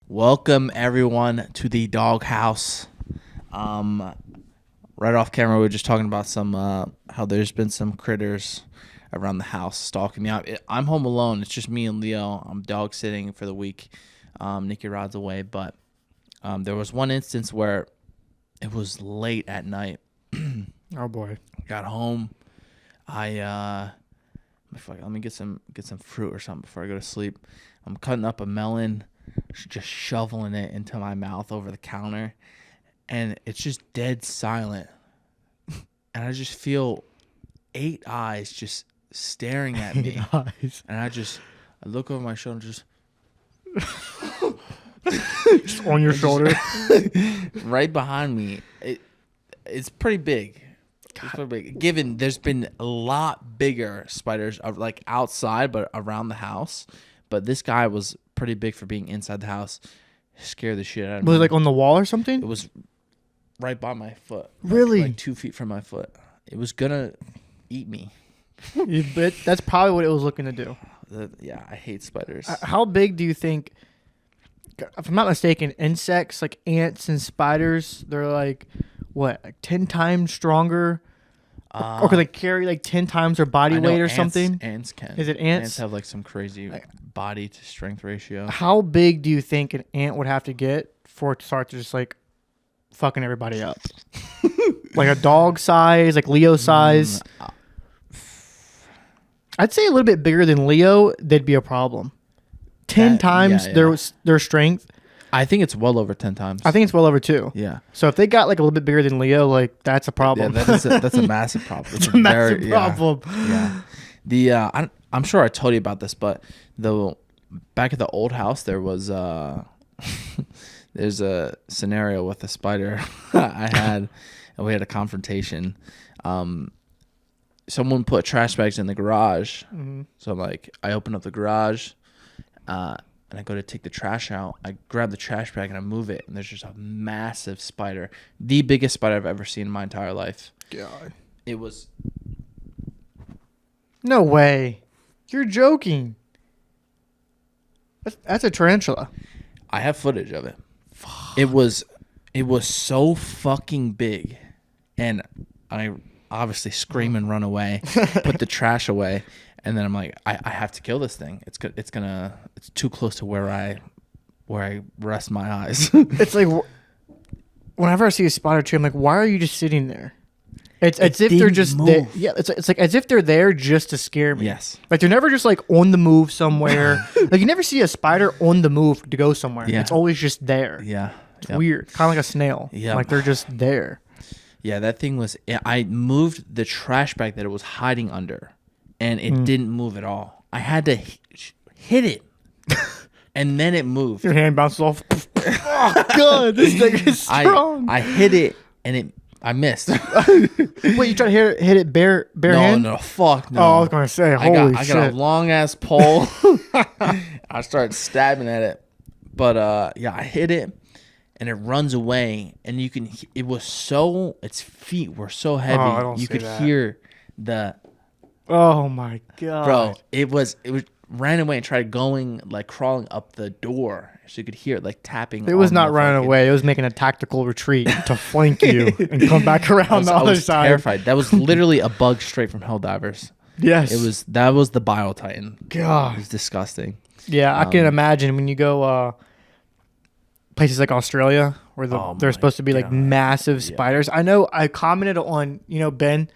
Welcome everyone to the dog house. Right off camera, we were just talking about some how there's been some critters around the house stalking me out. I'm home alone. It's just me and Leo. I'm dog sitting for the week. Nicky Rod's away, but there was one instance where it was late at night. Oh boy! Got home. Let me get some fruit or something before I go to sleep. I'm cutting up a melon, just shoveling it into my mouth over the counter, and it's just dead silent. And I just feel 8 eyes just staring at me. Eyes. And I look over my shoulder, just Just on your shoulder. right behind me. It's pretty big. It's pretty big. Given there's been a lot bigger spiders like outside, but around the house. But this guy was pretty big for being inside the house. Scared the shit out of me. Was it like on the wall or something? It was right by my foot. Really? Like 2 feet from my foot. It was gonna eat me. That's probably what it was looking to do. Yeah, I hate spiders. How big do you think? If I'm not mistaken, insects like ants and spiders, they're like 10 times stronger, or could they carry like 10 times their body weight or something? Ants can. Is it ants? Ants have like some crazy body to strength ratio. How big do you think an ant would have to get for it to start to just like fucking everybody up? Like a dog size, like Leo size. I'd say a little bit bigger than Leo, they'd be a problem. 10 times their strength. I think it's well over 10 times. I think it's well over 2. Yeah. So if they got like a little bit bigger than Leo, like that's a problem. Yeah, that's a massive problem. It's a massive problem. Yeah. I'm sure I told you about this, but back at the old house, there was there's a scenario with a spider I had, and we had a confrontation. Someone put trash bags in the garage. Mm-hmm. So I open up the garage, and I go to take the trash out. I grab the trash bag and I move it, and there's just a massive spider, the biggest spider I've ever seen in my entire life. God, it was. No way, you're joking. That's a tarantula. I have footage of it. Fuck. It was so fucking big, and I obviously scream and run away, put the trash away, and then I'm like, I have to kill this thing. It's too close to where I rest my eyes. It's like whenever I see a spider tree, I'm like, why are you just sitting there? It's as if they're just there. Yeah, it's like as if they're there just to scare me. Yes. Like they're never just like on the move somewhere. Like you never see a spider on the move to go somewhere. Yeah. It's always just there. Yeah. It's weird. Kind of like a snail. Yeah. Like they're just there. Yeah, that thing was. I moved the trash bag that it was hiding under, and it didn't move at all. I had to hit it, and then it moved. Your hand bounces off. Oh god, this thing is strong. I hit it, and I missed. Wait, you try to hit it bare hand? No, fuck no. Oh, I was gonna say, holy shit! I got a long ass pole. I started stabbing at it, but I hit it. And it runs away, and you can. Its feet were so heavy, you could hear the. Oh my god, bro! It ran away and tried crawling up the door, so you could hear it tapping. It was not running away; it was making a tactical retreat to flank you and come back around the other side. Terrified. That was literally a bug straight from Helldivers. Yes, that was the Bio Titan. God, it was disgusting. Yeah, I can imagine when you go. Places like Australia where they're supposed to be like massive spiders. I know I commented on, Ben,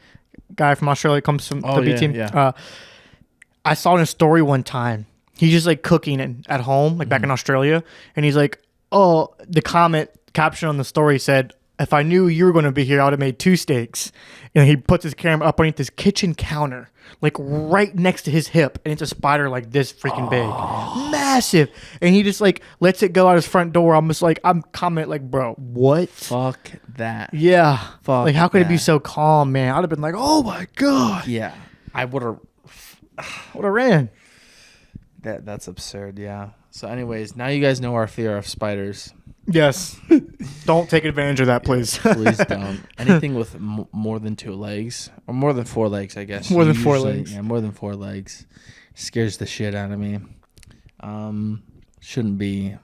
guy from Australia, comes from the B team. Yeah. I saw in a story one time, he's just like cooking at home, like back in Australia. And he's like, oh, the caption on the story said, if I knew you were going to be here, I would have made 2 steaks. And he puts his camera up underneath his kitchen counter, like right next to his hip. And it's a spider like this freaking big. Massive. And he just like lets it go out his front door. I'm commenting like, bro, what? Fuck that. Yeah. Fuck like, how could it be so calm, man? I'd have been like, oh my God. Yeah. I would have ran. That's absurd. Yeah. So anyways, now you guys know our fear of spiders. Yes. Don't take advantage of that, please. Please don't. Anything with more than 2 legs, or more than 4 legs, I guess. More than 4 legs. Yeah, more than 4 legs. Scares the shit out of me. Shouldn't be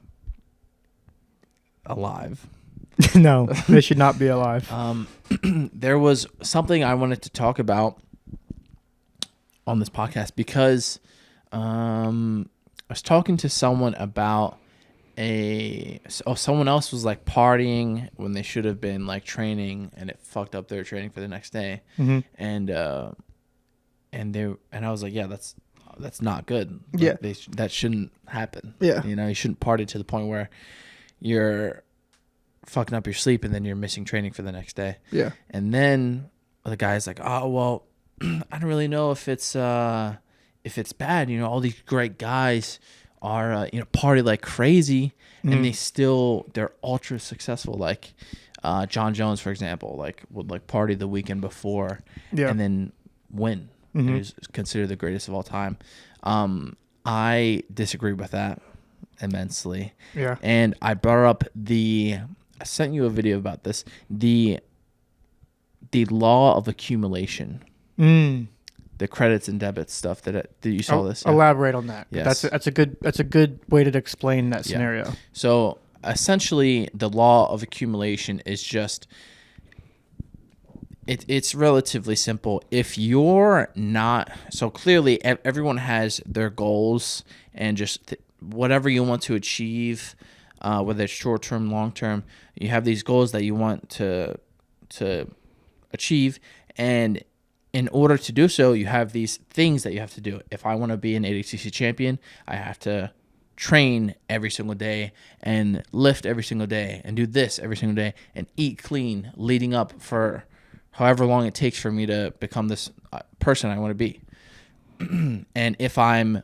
alive. No, they should not be alive. There was something I wanted to talk about on this podcast because I was talking to someone about someone else was like partying when they should have been like training, and it fucked up their training for the next day. Mm-hmm. And I was like, yeah, that's not good. Yeah, that shouldn't happen. Yeah, you shouldn't party to the point where you're fucking up your sleep and then you're missing training for the next day. Yeah. And then the guy's like, oh well, I don't really know if it's bad. All these great guys are party like crazy, and they're ultra successful. Like John Jones, for example, like would like party the weekend before, and then win. He's considered the greatest of all time. I disagree with that immensely. Yeah. And I brought up I sent you a video about this. The law of accumulation. The credits and debits stuff that you saw this. Yeah? Elaborate on that. Yes. That's a good way to explain that scenario. So essentially, the law of accumulation is just it's relatively simple. If you're not clearly everyone has their goals and just whatever you want to achieve, whether it's short term, long term, you have these goals that you want to achieve, and in order to do so, you have these things that you have to do. If I want to be an ADCC champion, I have to train every single day and lift every single day and do this every single day and eat clean leading up for however long it takes for me to become this person I want to be. And if I'm,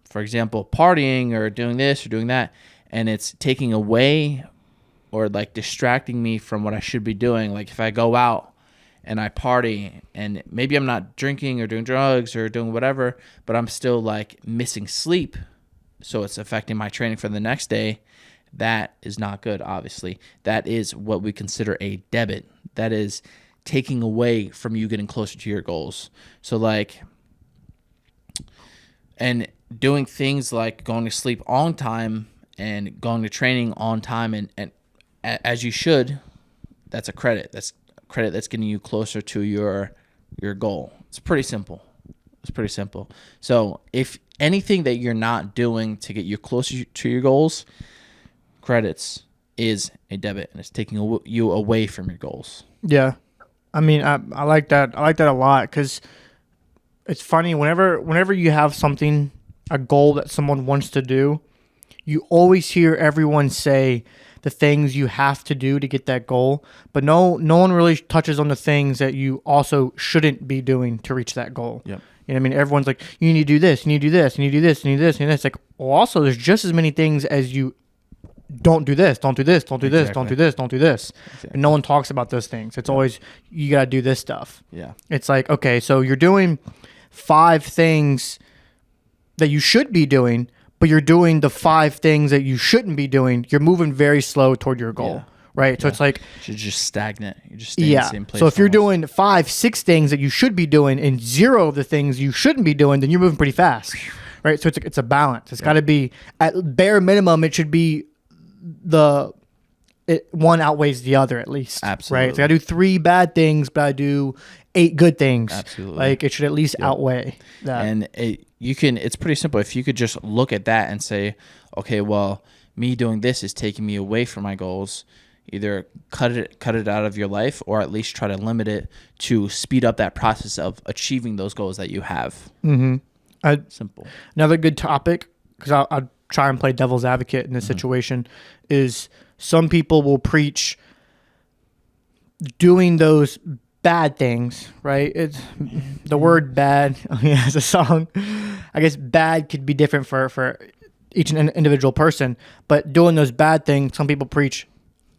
for example, partying or doing this or doing that, and it's taking away or like distracting me from what I should be doing, like if I go out and I party and maybe I'm not drinking or doing drugs or doing whatever, but I'm still like missing sleep, so it's affecting my training for the next day, that is not good, obviously. That is what we consider a debit. That is taking away from you getting closer to your goals. So like, and doing things like going to sleep on time and going to training on time and as you should, that's a credit. That's credit that's getting you closer to your goal. It's pretty simple. So if anything that you're not doing to get you closer to your goals, credits is a debit, and it's taking you away from your goals. Yeah. I mean, I like that. I like that a lot because it's funny whenever you have something, a goal that someone wants to do, you always hear everyone say the things you have to do to get that goal, but no one really touches on the things that you also shouldn't be doing to reach that goal. Yep. You know what I mean? Everyone's like, you need to do this, you need to do this, you need to do this, you need to do this, and it's like, well, also there's just as many things as you don't do this, don't do this, don't do this, don't do this, don't do this. Exactly. And no one talks about those things. It's always, you got to do this stuff. Yeah. It's like, okay, so you're doing 5 things that you should be doing, but you're doing the 5 things that you shouldn't be doing. You're moving very slow toward your goal. Yeah. Right. So it's like you're just stagnant. You're just staying in the same place. So if you're doing 5, 6 things that you should be doing and 0 of the things you shouldn't be doing, then you're moving pretty fast. Right. So it's a balance. It's got to be at bare minimum. It should be one outweighs the other at least. Absolutely. Right. So I do 3 bad things, but I do 8 good things. Absolutely. Like it should at least outweigh that. And it's pretty simple. If you could just look at that and say, okay, well, me doing this is taking me away from my goals. Either cut it out of your life, or at least try to limit it to speed up that process of achieving those goals that you have. Mm-hmm. Simple. Another good topic, because I'll try and play devil's advocate in this situation, is some people will preach doing those bad things, right? It's the word bad has a song. I guess bad could be different for each individual person, but doing those bad things, some people preach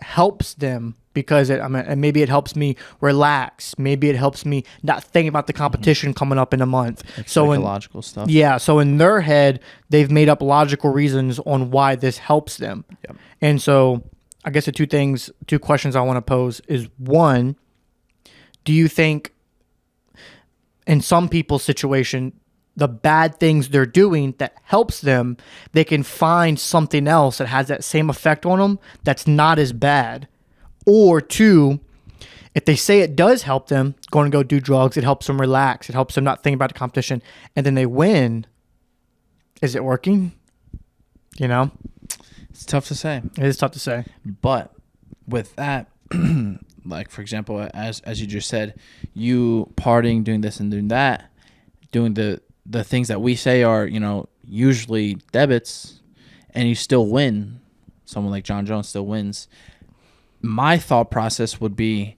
helps them because maybe it helps me relax. Maybe it helps me not think about the competition coming up in a month. Like psychological stuff. Yeah. So in their head, they've made up logical reasons on why this helps them. Yep. And so I guess the two questions I want to pose is, one, do you think in some people's situation, the bad things they're doing that helps them, they can find something else that has that same effect on them that's not as bad. Or two, if they say it does help them going to go do drugs, it helps them relax. It helps them not think about the competition. And then they win. Is it working? You know? It's tough to say. It is tough to say. But with that, like, for example, as you just said, you partying, doing this and doing that, doing the things that we say are, you know, usually debits, and you still win. Someone like John Jones still wins. My thought process would be,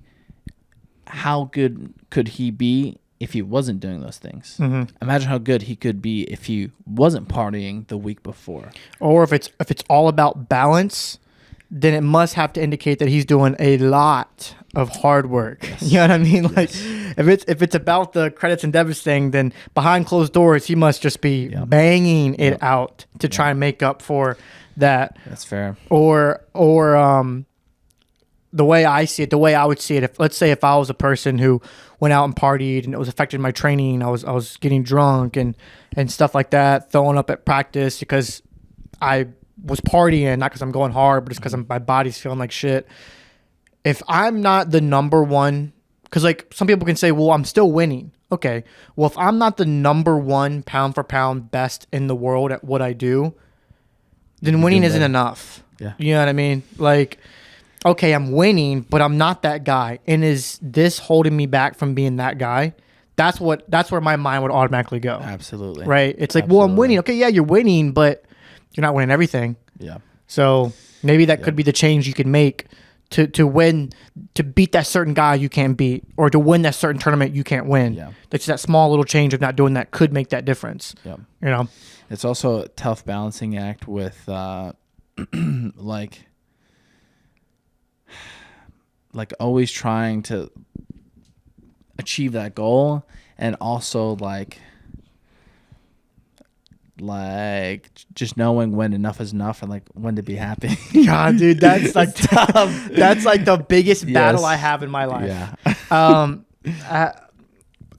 how good could he be if he wasn't doing those things? Mm-hmm. Imagine how good he could be if he wasn't partying the week before. Or if it's all about balance, then it must have to indicate that he's doing a lot of hard work. Yes. You know what I mean? Like, if it's about the credits and debits thing, then behind closed doors, he must just be banging it out to try and make up for that. That's fair. Or the way I see it, the way I would see it, if let's say if I was a person who went out and partied and it was affecting my training, I was getting drunk and stuff like that, throwing up at practice because I was partying, not because I'm going hard, but just because my body's feeling like shit. If I'm not the number one, because like some people can say, well, I'm still winning. Okay, well, if I'm not the number one pound for pound best in the world at what I do, then winning isn't enough. Yeah. You know what I mean? Like, okay, I'm winning, but I'm not that guy. And is this holding me back from being that guy? That's where my mind would automatically go. Absolutely. Right? It's like, well, I'm winning. Okay, yeah, you're winning, but you're not winning everything. Yeah. So maybe that could be the change you can make to win, to beat that certain guy you can't beat, or to win that certain tournament you can't win. Yeah. That's that small little change of not doing that could make that difference. Yeah. You know? It's also a tough balancing act with like always trying to achieve that goal, and also like just knowing when enough is enough and like when to be happy. God, dude, that's like tough. That's like the biggest battle I have in my life. Yeah. I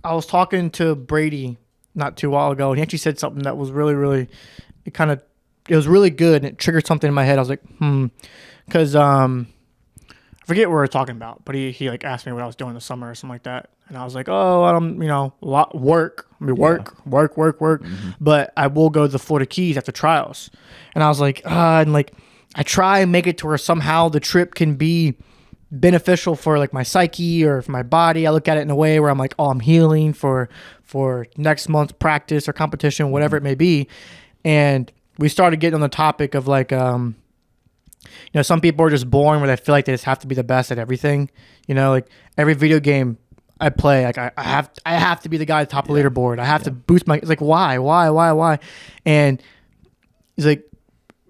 was talking to Brady not too long ago, and he actually said something that was really, really, it was really good, and it triggered something in my head. I was like, because I forget what we were talking about, but he like asked me what I was doing this summer or something like that, and I was like, oh, I don't, a lot work. I mean, work. Mm-hmm. But I will go to the Florida Keys after trials, and I was like, and like I try and make it to where somehow the trip can be beneficial for like my psyche or for my body. I look at it in a way where I'm like, oh, I'm healing for next month's practice or competition, whatever it may be. And we started getting on the topic of like, some people are just born where they feel like they just have to be the best at everything. Like every video game I play, like I have to be the guy at the top of the leaderboard. I have to boost my. It's like why? And he's like,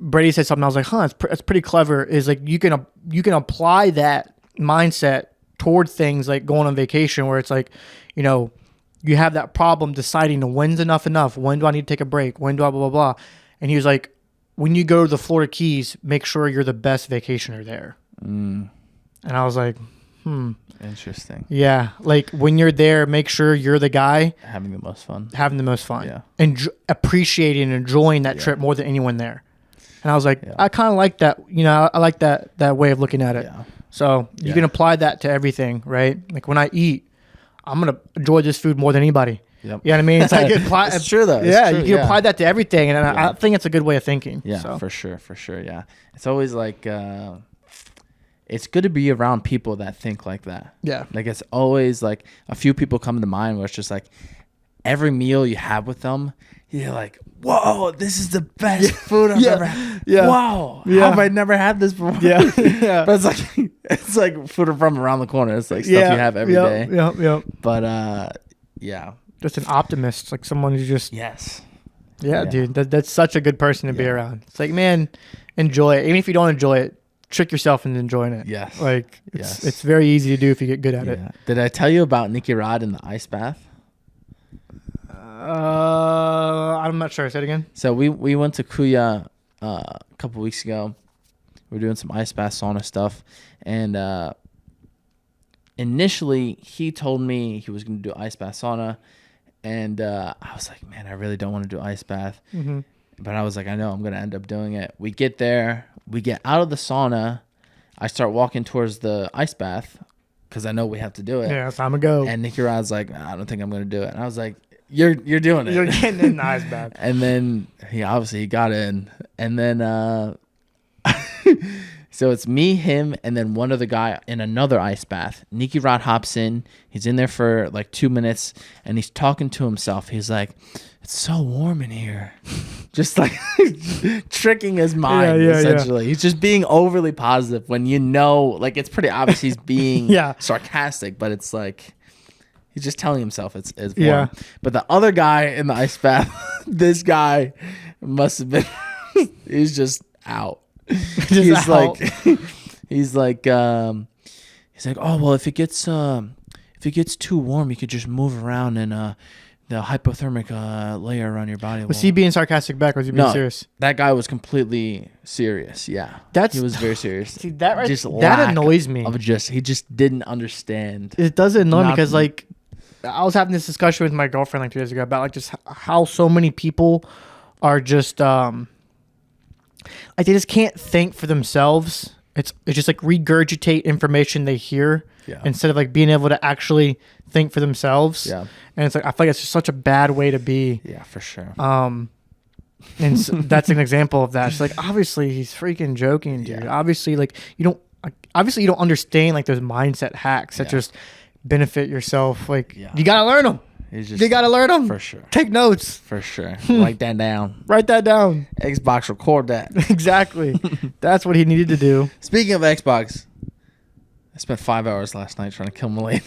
Brady said something. I was like, that's pretty clever. Is like you can apply that mindset toward things like going on vacation, where it's like, you have that problem deciding when's enough. When do I need to take a break? When do I blah blah blah? And he was like, when you go to the Florida Keys, make sure you're the best vacationer there. And I was like, Interesting. Yeah. Like when you're there, make sure you're the guy Having the most fun. Yeah. And appreciating and enjoying that trip more than anyone there. And I was like, I kind of like that. I like that way of looking at it. Yeah. So you can apply that to everything, right? Like when I eat, I'm going to enjoy this food more than anybody. Yep. You know what I mean? It's like it's true though. You can apply that to everything, and I think it's a good way of thinking. Yeah, so. for sure. Yeah, it's always like it's good to be around people that think like that. Yeah, like it's always like a few people come to mind where it's just like every meal you have with them, you're like, whoa, this is the best food I've ever had. Yeah. Wow, how have I never had this before? Yeah. But it's like food from around the corner. It's like stuff you have every day. Yeah. But yeah. Just an optimist, like someone who's just yeah. Dude, that's such a good person to be around. It's like, man, enjoy it. Even if you don't enjoy it, trick yourself into enjoying it. Yes, like it's very easy to do if you get good at it. Did I tell you about Nicky Rod in the ice bath? I'm not sure. Say it again. So we went to Kuya a couple weeks ago. We were doing some ice bath sauna stuff, and initially he told me he was going to do ice bath sauna. And I was like, man, I really don't want to do ice bath. Mm-hmm. But I was like, I know I'm going to end up doing it. We get there. We get out of the sauna. I start walking towards the ice bath because I know we have to do it. Yeah, it's time to go. And Nicky Rod's like, I don't think I'm going to do it. And I was like, you're doing it. You're getting in the ice bath. And then he got in. And then so it's me, him, and then one other guy in another ice bath. Nicky Rod hops in. He's in there for like 2 minutes, and he's talking to himself. He's like, it's so warm in here. Just like tricking his mind, essentially. Yeah. He's just being overly positive when like it's pretty obvious he's being sarcastic, but it's like he's just telling himself it's warm. Yeah. But the other guy in the ice bath, this guy must have been, he's just out. He's like, oh, well, if it gets too warm, you could just move around and the hypothermic layer around your body. Was he being sarcastic back, or was he being serious? That guy was completely serious. Yeah, he was very serious. See, that annoys me. He just didn't understand. It does annoy me because like I was having this discussion with my girlfriend like 2 days ago about like just how so many people are just like they just can't think for themselves. It's just like regurgitate information they hear instead of like being able to actually think for themselves. Yeah. And it's like I feel like it's just such a bad way to be. Yeah, for sure. And so that's an example of that. It's like obviously he's freaking joking, dude. Yeah. Obviously you don't understand like those mindset hacks that just benefit yourself. Like you gotta learn them. You gotta learn them for sure. Take notes for sure. Write that down. Write that down. Xbox, record that. Exactly. That's what he needed to do. Speaking of Xbox, I spent 5 hours last night trying to kill Malene.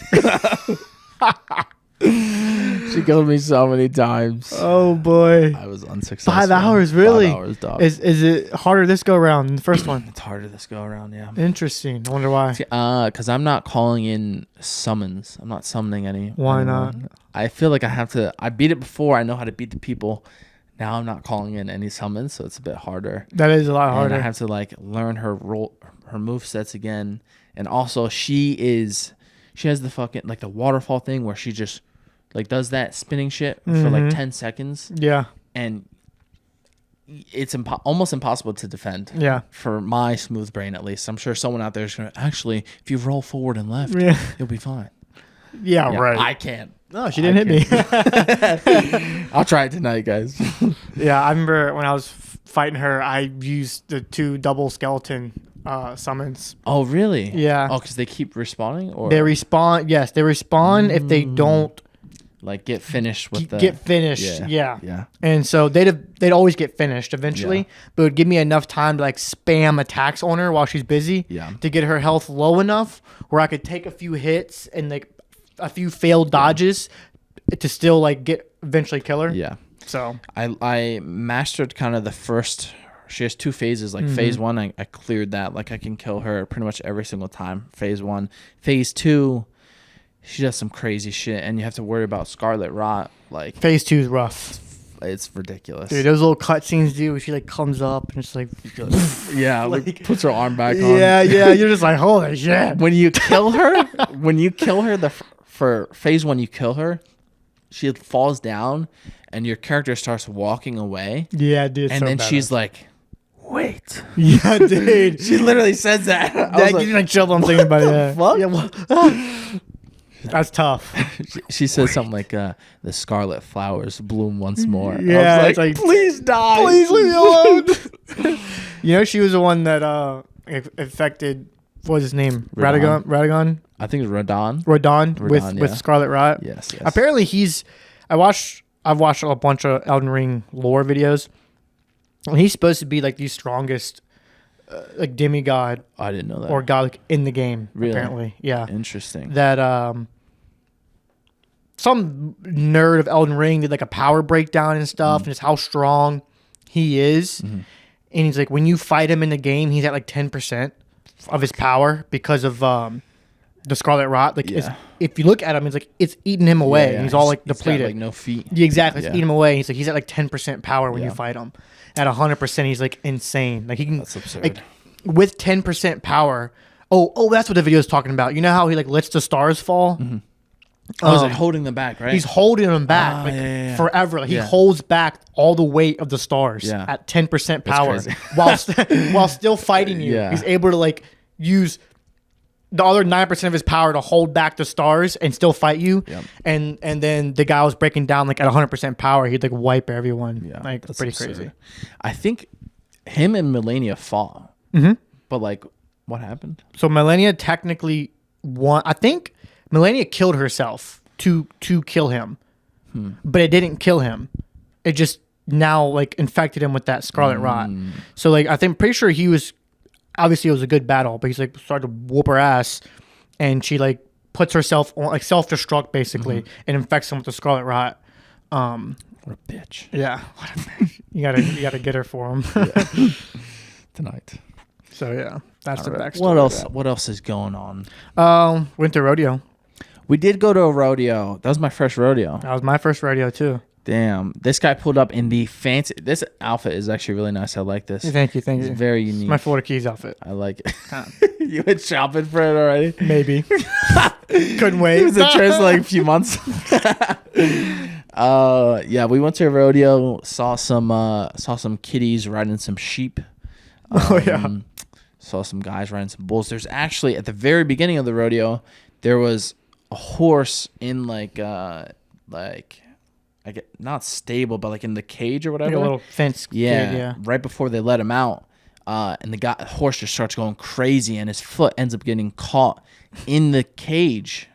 She killed me so many times. Oh boy, I was unsuccessful. 5 hours, really? 5 hours, dog. Is it harder this go around than the first one? It's harder this go around, yeah. Interesting. I wonder why. Because I'm not calling in summons. I'm not summoning any. Why not? I feel like I have to. I beat it before. I know how to beat the people. Now I'm not calling in any summons, so it's a bit harder. That is a lot harder. I have to like learn her move sets again, and also she has the fucking like the waterfall thing where she just like does that spinning shit for like 10 seconds. Yeah. And it's almost impossible to defend. Yeah. For my smooth brain, at least. I'm sure someone out there is going to actually, if you roll forward and left, you'll be fine. Yeah, right. I can't. No, she didn't hit me. I'll try it tonight, guys. Yeah, I remember when I was fighting her, I used the 2 double skeleton summons. Oh, really? Yeah. Oh, because they keep respawning? Or? They respawn. Yes, they respawn if they don't like get finished with get finished. Yeah. And so they'd always get finished eventually, but it would give me enough time to like spam attacks on her while she's busy to get her health low enough where I could take a few hits and like a few failed dodges to still like eventually kill her. Yeah. So I mastered kind of the first. She has 2 phases. Like phase 1, I cleared that. Like I can kill her pretty much every single time. Phase 1. Phase 2, she does some crazy shit, and you have to worry about Scarlet Rot. Like phase 2 is rough. It's ridiculous. Dude, those little cutscenes, dude, where she like comes up and it's like, like puts her arm back on. Yeah, you're just like, holy shit. When you kill her, for phase 1, you kill her, she falls down, and your character starts walking away. Yeah, dude. And then she's like, wait. Yeah, dude. She literally says that. That gives me like chill. I'm thinking about it. Fuck? Yeah, well, that's tough. She says something like, the scarlet flowers bloom once more. Yeah, I was like, please die. Please leave me alone. You know, she was the one that affected, what was his name? Radagon? I think it's Radon. Radon with Scarlet Rot. Yes. Apparently I've watched a bunch of Elden Ring lore videos. And he's supposed to be like the strongest like demigod. I didn't know that. Or god like, in the game. Really? Apparently. Yeah. Interesting. That some nerd of Elden Ring did like a power breakdown and stuff and just how strong he is. Mm-hmm. And he's like, when you fight him in the game, he's at like 10% of his power because of the Scarlet Rot. Like if you look at him, it's like it's eating him away. Yeah. And he's all like depleted. Got, like no feet. Yeah, exactly. It's eating him away. He's at like 10% power when you fight him. At 100%, he's like insane. Like he can. That's absurd. Like, with 10% power. Oh, that's what the video is talking about. You know how he like lets the stars fall? Mm-hmm. Oh, is it holding them back, right? He's holding them back forever. Like, he holds back all the weight of the stars at 10% power while still fighting you. Yeah. He's able to like use the other 9% of his power to hold back the stars and still fight you. Yep. And then the guy was breaking down like at 100% power. He'd like wipe everyone. Yeah, like that's pretty crazy. I think him and Melania fought, but like what happened? So Melania technically won. I think Melania killed herself to kill him, but it didn't kill him. It just now like infected him with that scarlet rot. So like I think pretty sure he was obviously it was a good battle, but he's like started to whoop her ass, and she like puts herself on like self-destruct basically and infects him with the scarlet rot. What a bitch! Yeah, what a bitch. You gotta get her for him tonight. So yeah, that's the backstory. What else? What else is going on? Went to rodeo. We did go to a rodeo. That was my first rodeo. That was my first rodeo too. Damn, this guy pulled up in the fancy. This outfit is actually really nice. I like this. Thank you. It's very unique. It's my Florida Keys outfit. I like it. You went shopping for it already? Maybe. Couldn't wait. It was a trip like a few months. Yeah, we went to a rodeo. Saw some kitties riding some sheep. Saw some guys riding some bulls. There's actually at the very beginning of the rodeo, there was a horse in like I get not stable, but like in the cage or whatever. Like a little fence. Yeah. Right before they let him out, and the horse just starts going crazy, and his foot ends up getting caught in the cage,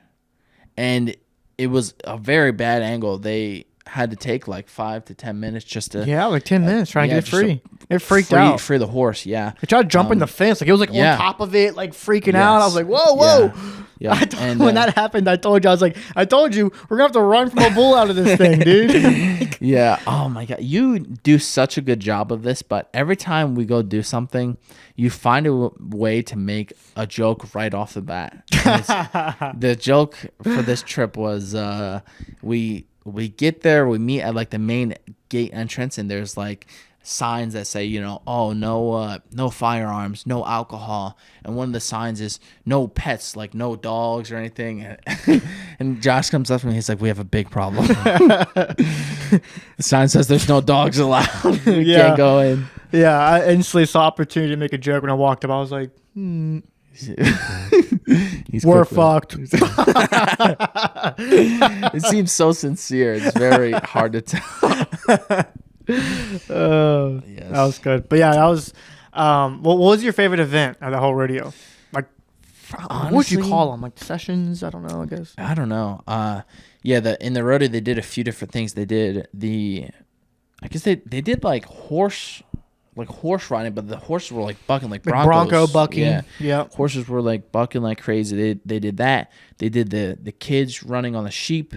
and it was a very bad angle. They had to take like 5 to 10 minutes just to like 10 minutes trying to get it free. It freaked out. Free the horse. Yeah. It tried jumping the fence. Like it was like on top of it, like freaking out. I was like, whoa. Yeah. When that happened, I told you, we're gonna have to run from a bull out of this thing, dude. Yeah. Oh my God. You do such a good job of this, but every time we go do something, you find a way to make a joke right off the bat. The joke for this trip was we get there, we meet at like the main gate entrance, and there's like signs that say, no firearms, no alcohol, and one of the signs is no pets, like no dogs or anything. And Josh comes up to me, he's like, we have a big problem. The sign says there's no dogs allowed. We can't go in. Yeah, I instantly saw opportunity to make a joke when I walked up. I was like, we're fucked. It seems so sincere. It's very hard to tell. Yes. That was good. But yeah, that was what was your favorite event of the whole rodeo? Like, honestly, what would you call them? Like sessions? I don't know, I guess. I don't know. In the rodeo they did a few different things. They did they did like horse riding, but the horses were like bucking like broncos. Bronco bucking. Yeah. Horses were like bucking like crazy. They did that. They did the kids running on the sheep.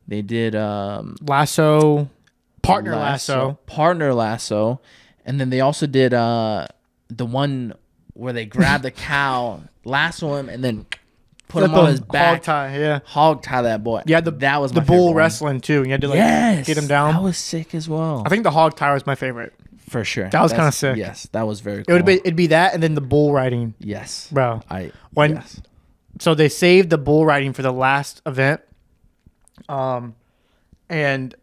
They did partner lasso, and then they also did the one where they grab the cow, lasso him, and then put him on his back. Hog tie that boy. Yeah, that was the bull wrestling too. You had to get him down. That was sick as well. I think the hog tie was my favorite. For sure. That was kind of sick. Yes, that was very cool. It'd be that and then the bull riding. Yes. Bro. So they saved the bull riding for the last event. And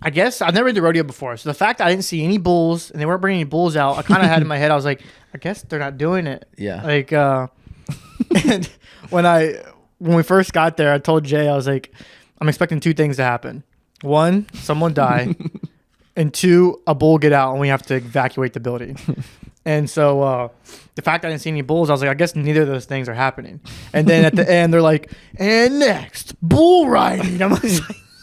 I guess I've never been to rodeo before. So the fact that I didn't see any bulls and they weren't bringing any bulls out, I kind of had in my head, I was like, I guess they're not doing it. Yeah. Like, and when we first got there, I told Jay, I was like, I'm expecting 2 things to happen. 1, someone die. And 2, a bull get out and we have to evacuate the building. And so the fact that I didn't see any bulls, I was like, I guess neither of those things are happening. And then at the end, they're like, and next, bull riding. I'm like,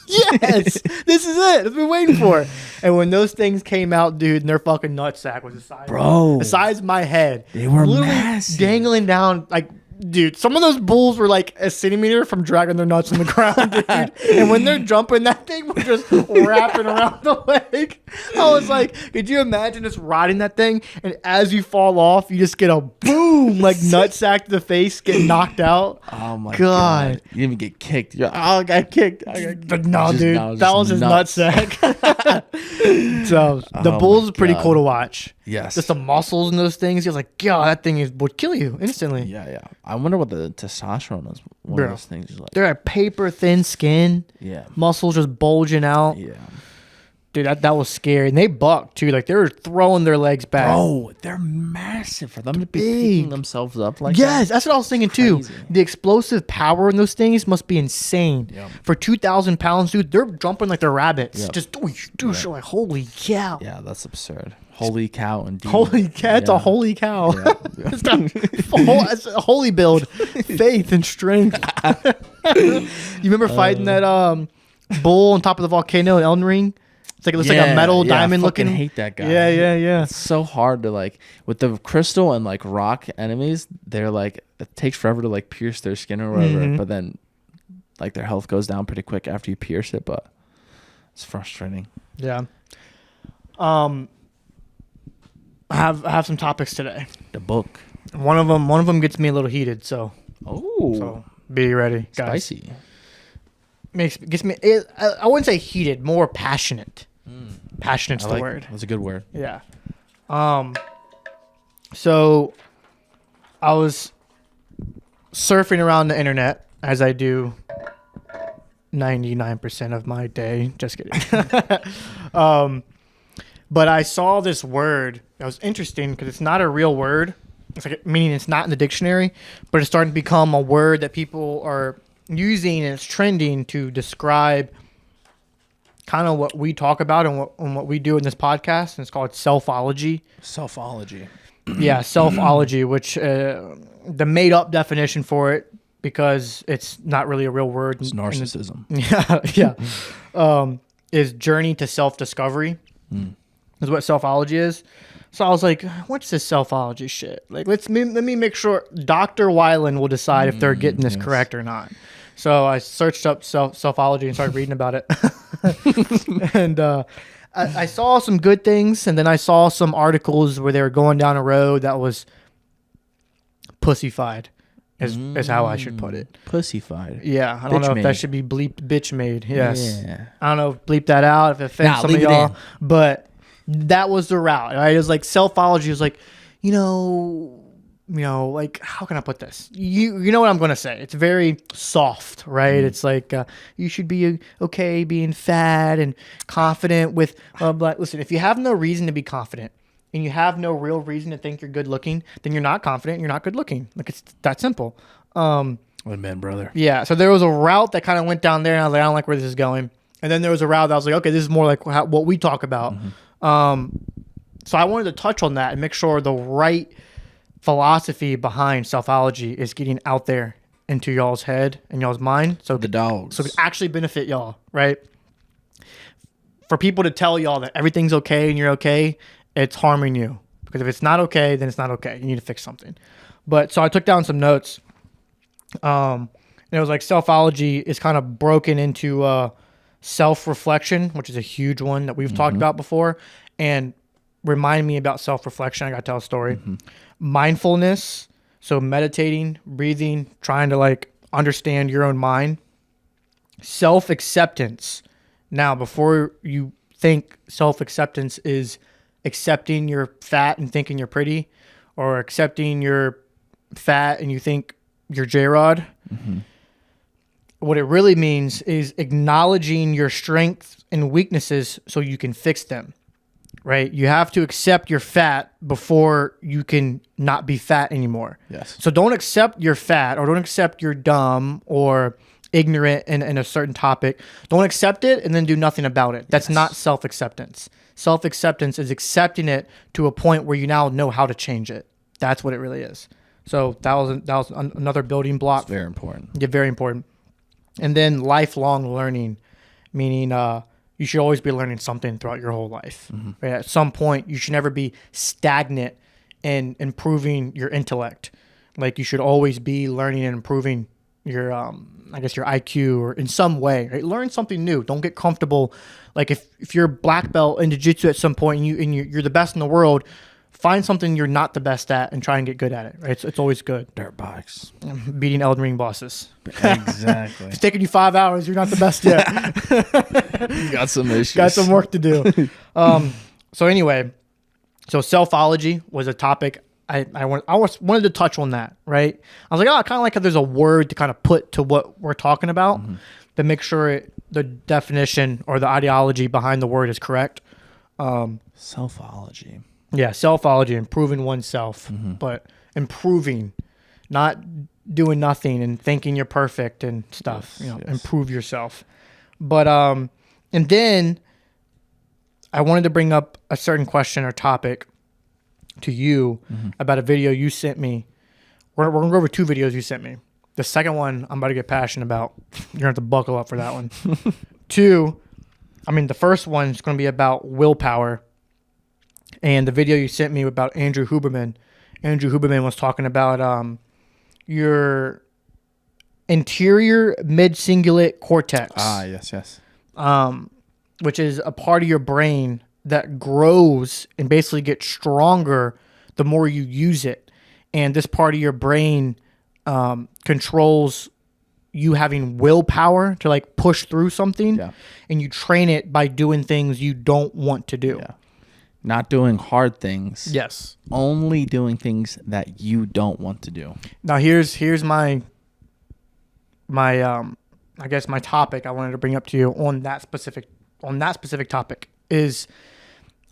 yes, this is it. That's what we're waiting for. And when those things came out, dude, and their fucking nutsack was the size of my head. They were massive. Dangling down like. Dude, some of those bulls were like a centimeter from dragging their nuts on the ground, dude. And when they're jumping, that thing was just wrapping around the leg. I was like, could you imagine just riding that thing? And as you fall off, you just get a boom, like nutsack to the face, get knocked out. Oh my God. You didn't even get kicked. You're like, I got kicked. But no, dude. That was his nutsack. So the bulls is pretty cool to watch. Yes. Just the muscles and those things. He was like, God, that thing would kill you instantly. Yeah. I wonder what the testosterone is. One of those things is like. They're like paper thin skin. Yeah. Muscles just bulging out. Yeah. Dude, that was scary. And they bucked too. Like they were throwing their legs back. Oh, they're massive for them to be picking themselves up like yes, that. that's what I was thinking too. The explosive power in those things must be insane. Yep. For 2,000 pounds, dude, they're jumping like they're rabbits. Yep. Just you're like, holy cow. Yeah, that's absurd. Holy cow, indeed. Holy cow. It's a holy cow. Yeah. It's a holy build. Faith and strength. You remember fighting that bull on top of the volcano in Elden Ring? It's like it looks like a metal diamond looking. I hate that guy. Yeah. It's so hard to like with the crystal and like rock enemies. They're like it takes forever to like pierce their skin or whatever. But then like their health goes down pretty quick after you pierce it. But it's frustrating. Yeah. I have some topics today. The book. One of them gets me a little heated. So be ready, guys. Spicy. Gets me. I wouldn't say heated, more passionate. Passionate's the word. That's a good word. Yeah. So I was surfing around the internet as I do 99% of my day. Just kidding. But I saw this word that was interesting because it's not a real word. It's like meaning it's not in the dictionary, but it's starting to become a word that people are using, and it's trending to describe kind of what we talk about and what we do in this podcast. And it's called selfology. Selfology. Yeah, selfology, which the made up definition for it, because it's not really a real word. It's narcissism. Is journey to self-discovery. Is what selfology is. So I was like, what's this selfology shit? Like, let me make sure Dr. Weiland will decide if they're getting this correct or not. So I searched up selfology and started reading about it. And I saw some good things, and then I saw some articles where they were going down a road that was pussified, is how I should put it. Pussified. Yeah, I don't know if that should be bleeped bitch made. Yes. Yeah. I don't know if bleep that out, if it offends some of y'all. But that was the route. Right? It was like selfology was like, you know, like, how can I put this? You know what I'm going to say. It's very soft, right? It's like, you should be okay being fat and confident with, listen, if you have no reason to be confident and you have no real reason to think you're good looking, then you're not confident, you're not good looking. Like, it's that simple. Amen, brother. Yeah. So there was a route that kind of went down there, and I was like, I don't like where this is going. And then there was a route that I was like, okay, this is more like what we talk about. So I wanted to touch on that and make sure the right philosophy behind selfology is getting out there into y'all's head and y'all's mind. So the dogs. So it actually benefit y'all, right? For people to tell y'all that everything's okay and you're okay, it's harming you. Because if it's not okay, then it's not okay. You need to fix something. But so I took down some notes. And it was like selfology is kind of broken into self-reflection, which is a huge one that we've talked about before. And remind me about self-reflection. I got to tell a story. Mindfulness, so meditating, breathing, trying to like understand your own mind. Self-acceptance. Now, before you think self-acceptance is accepting you're fat and thinking you're pretty, or accepting you're fat and you think you're Jayrod, what it really means is acknowledging your strengths and weaknesses so you can fix them. Right? You have to accept you're fat before you can not be fat anymore. Yes. So don't accept you're fat, or don't accept you're dumb or ignorant in a certain topic. Don't accept it and then do nothing about it. That's not self-acceptance. Self-acceptance is accepting it to a point where you now know how to change it. That's what it really is. So that was another building block. It's very important. Yeah, very important. And then lifelong learning, meaning you should always be learning something throughout your whole life. Right? At some point, you should never be stagnant in improving your intellect. Like, you should always be learning and improving your, your IQ, or in some way. Right? Learn something new. Don't get comfortable. Like, if you're black belt in jiu-jitsu at some point and you're the best in the world, find something you're not the best at and try and get good at it. Right? It's always good. Dirt bikes. Beating Elden Ring bosses. Exactly. If it's taking you 5 hours, you're not the best yet. You got some issues. Got some work to do. So anyway, selfology was a topic wanted to touch on that, right? I was like, I kind of like how there's a word to kind of put to what we're talking about to make sure the definition or the ideology behind the word is correct. Selfology. Yeah, selfology, improving oneself, but improving, not doing nothing and thinking you're perfect and stuff. Yes, improve yourself. But and then I wanted to bring up a certain question or topic to you about a video you sent me. We're gonna go over 2 videos you sent me. The second one I'm about to get passionate about. You're gonna have to buckle up for that one. 2, the first one is gonna be about willpower. And the video you sent me about Andrew Huberman. Andrew Huberman was talking about your anterior mid-cingulate cortex. Yes. Which is a part of your brain that grows and basically gets stronger the more you use it. And this part of your brain controls you having willpower to like push through something. Yeah. And you train it by doing things you don't want to do. Yeah. Not doing hard things. Yes. Only doing things that you don't want to do. Now here's my I guess my topic I wanted to bring up to you on that specific topic is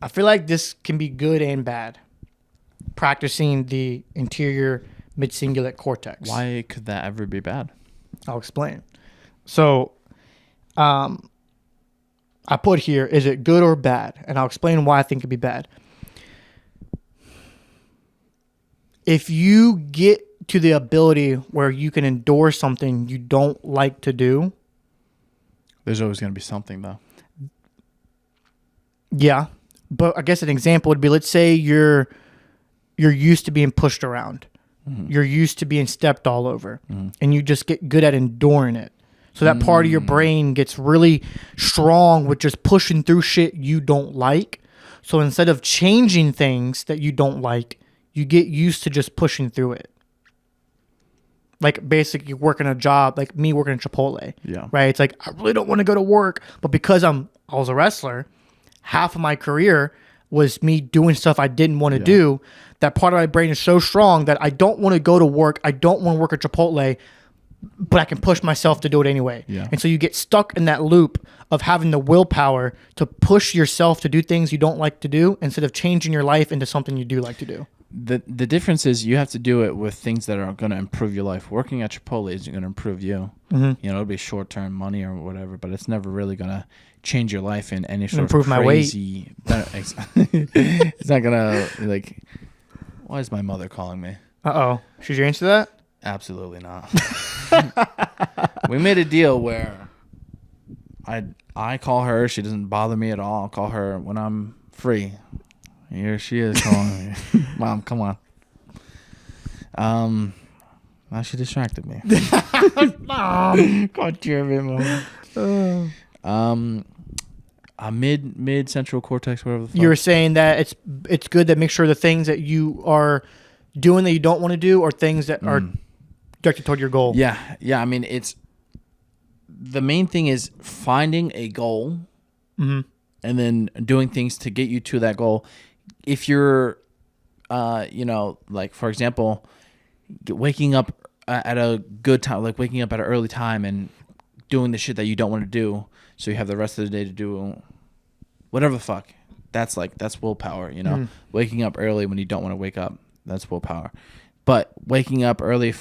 I feel like this can be good and bad. Practicing the anterior mid-cingulate cortex. Why could that ever be bad? I'll explain. So, I put here, is it good or bad? And I'll explain why I think it'd be bad. If you get to the ability where you can endure something you don't like to do. There's always going to be something, though. Yeah. But I guess an example would be, let's say you're used to being pushed around. Mm-hmm. You're used to being stepped all over. Mm-hmm. And you just get good at enduring it. So that part of your brain gets really strong with just pushing through shit you don't like. So instead of changing things that you don't like, you get used to just pushing through it. Like basically working a job, like me working at Chipotle. Yeah. Right? It's like, I really don't want to go to work. But because I was a wrestler, half of my career was me doing stuff I didn't want to do. That part of my brain is so strong that I don't want to go to work. I don't want to work at Chipotle, but I can push myself to do it anyway. Yeah. And so you get stuck in that loop of having the willpower to push yourself to do things you don't like to do instead of changing your life into something you do like to do. The difference is you have to do it with things that are going to improve your life. Working at Chipotle isn't going to improve you. Mm-hmm. You know, it'll be short-term money or whatever, but it's never really going to change your life in any sort improve of crazy... my weight. It's not going to, like... Why is my mother calling me? Uh-oh. Should you answer that? Absolutely not. We made a deal where I call her. She doesn't bother me at all. I'll call her when I'm free. Here she is calling me. Mom, come on. Now she distracted me. God damn it, Mom. A mid central cortex, whatever the fuck. You were saying that it's good to make sure the things that you are doing that you don't want to do are things that are directed toward your goal. Yeah. I mean, it's the main thing is finding a goal and then doing things to get you to that goal. If you're, like for example, waking up at a good time, like waking up at an early time and doing the shit that you don't want to do, so you have the rest of the day to do whatever the fuck. That's willpower, you know? Waking up early when you don't want to wake up, that's willpower. But waking up early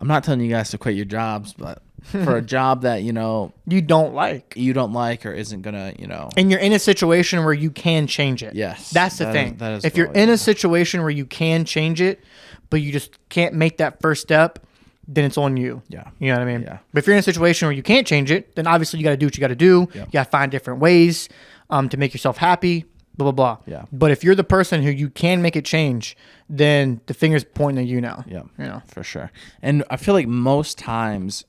I'm not telling you guys to quit your jobs, but for a job that, you don't like or isn't going to, And you're in a situation where you can change it. Yes. That's the thing. If you're in a situation where you can change it, but you just can't make that first step, then it's on you. Yeah. You know what I mean? Yeah. But if you're in a situation where you can't change it, then obviously you got to do what you got to do. Yeah. You got to find different ways to make yourself happy, blah, blah, blah. Yeah. But if you're the person who you can make it change, then the finger's pointing at you now. Yeah. For sure. And I feel like most times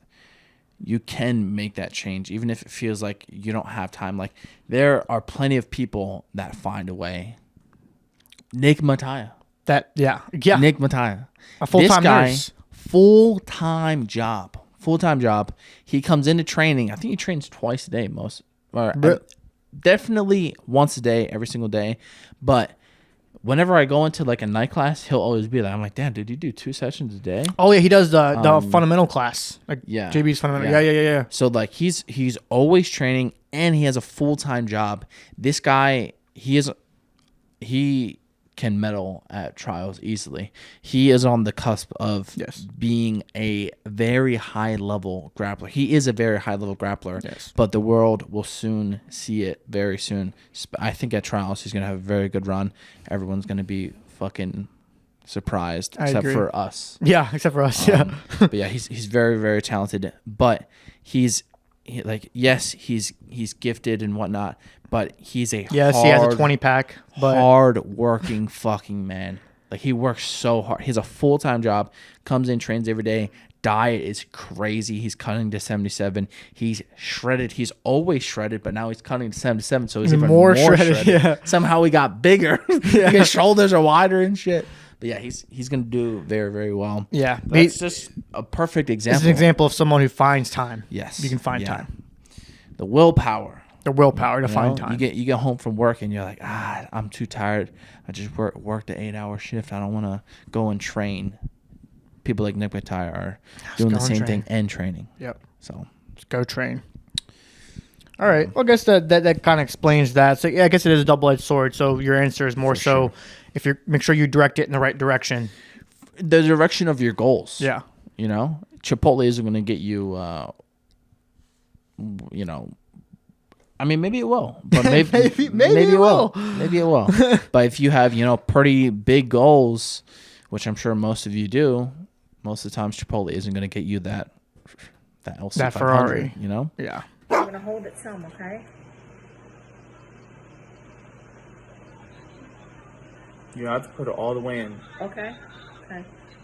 you can make that change, even if it feels like you don't have time. Like there are plenty of people that find a way. Nick Mattia. Nick Mattia. A full-time nurse. Full-time job. He comes into training. I think he trains twice a day definitely once a day, every single day. But whenever I go into like a night class, he'll always be like, I'm like, damn, dude, you do 2 sessions a day? Oh yeah, he does the fundamental class, like yeah, JB's fundamental. Yeah. So like he's always training, and he has a full-time job. This guy, he can medal at trials easily. He is on the cusp of being a very high level grappler. He is a very high level grappler, but the world will soon see it very soon. I think at trials he's going to have a very good run. Everyone's going to be fucking surprised, except for us. Yeah, except for us. But yeah, he's very, very talented, but he's gifted and whatnot, but he's a he has a 20-pack, but hard-working fucking man. Like, he works so hard. He has a full-time job, comes in, trains every day. Diet is crazy. He's cutting to 77. He's shredded. He's always shredded, but now he's cutting to 77, so he's even more shredded. Yeah. Somehow he got bigger. His shoulders are wider and shit. But yeah, he's going to do very, very well. Yeah. It's just a perfect example. It's an example of someone who finds time. Yes. You can find time. The willpower. The willpower to find time. You get home from work and you're like, I'm too tired. I just worked an 8-hour shift. I don't want to go and train. People like Nick Mattai are doing the same thing and training. Yep. So just go train. All right. Well, I guess that kind of explains that. So yeah, I guess it is a double-edged sword. So your answer is more so if you make sure you direct it in the right direction. The direction of your goals. Yeah. Chipotle isn't going to get you, I mean, maybe it will, but maybe it will. Maybe it will. But if you have, pretty big goals, which I'm sure most of you do, most of the times Chipotle isn't going to get you that LC500, that Ferrari, Yeah. I'm going to hold it some, okay? You have to put it all the way in. Okay.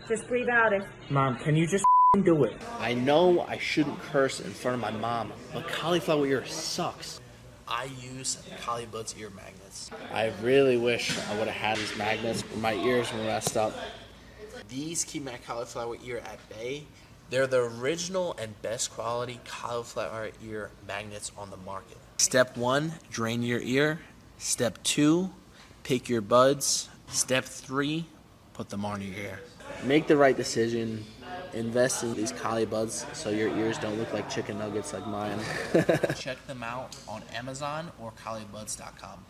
Just breathe out if... Mom, can you just do it? I know I shouldn't curse in front of my mom, but cauliflower ear sucks. I use Caulibuds ear magnets. I really wish I would have had these magnets, but my ears were messed up. These keep my cauliflower ear at bay. They're the original and best quality cauliflower ear magnets on the market. Step 1, drain your ear. Step 2, pick your buds. Step 3, put them on your ear. Make the right decision. Invest in these Caulibuds so your ears don't look like chicken nuggets like mine. Check them out on Amazon or Caulibuds.com.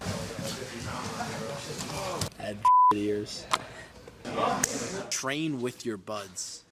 Add ears. Train with your buds.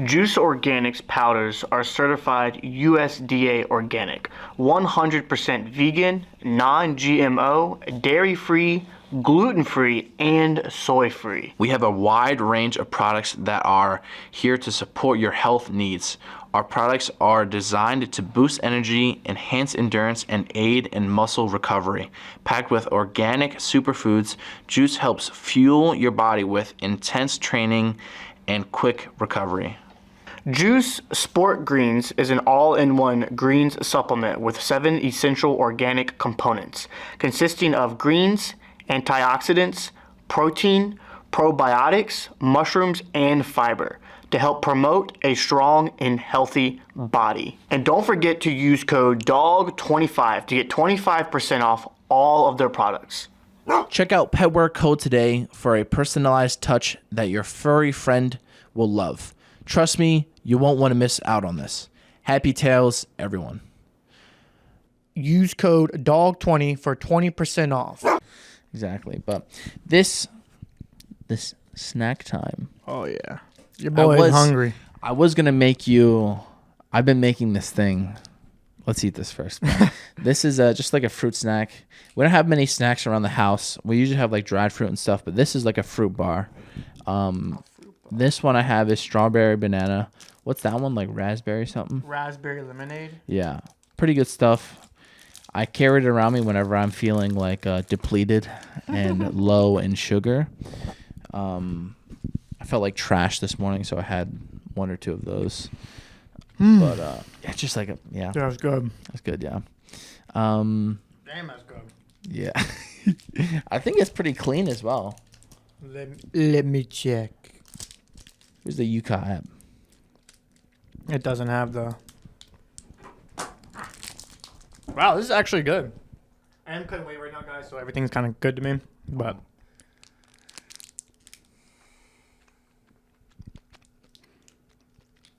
Juce Organic's powders are certified USDA organic, 100% vegan, non-GMO, dairy-free, gluten-free, and soy-free. We have a wide range of products that are here to support your health needs. Our products are designed to boost energy, enhance endurance, and aid in muscle recovery. Packed with organic superfoods, Juice helps fuel your body with intense training and quick recovery. Juice Sport Greens is an all-in-one greens supplement with 7 essential organic components, consisting of greens, antioxidants, protein, probiotics, mushrooms, and fiber to help promote a strong and healthy body. And don't forget to use code DAWG25 to get 25% off all of their products. Check out Petwear code today for a personalized touch that your furry friend will love. Trust me, you won't want to miss out on this. Happy tails, everyone. Use code DAWG20 for 20% off. Exactly. But this snack time. Oh, yeah. Your boy is hungry. I was going to make you... I've been making this thing. Let's eat this first. This is just like a fruit snack. We don't have many snacks around the house. We usually have like dried fruit and stuff, but this is like a fruit bar. This one I have is strawberry banana. What's that one? Like raspberry something? Raspberry lemonade. Yeah. Pretty good stuff. I carry it around me whenever I'm feeling like depleted and low in sugar. I felt like trash this morning, so I had 1 or 2 of those. But it's just like That was good. That's good, yeah. Damn, that's good. Yeah. I think it's pretty clean as well. Let me check. Here's the Yuka app. It doesn't have the... Wow, this is actually good. I am cutting weight right now, guys, so everything's kind of good to me. But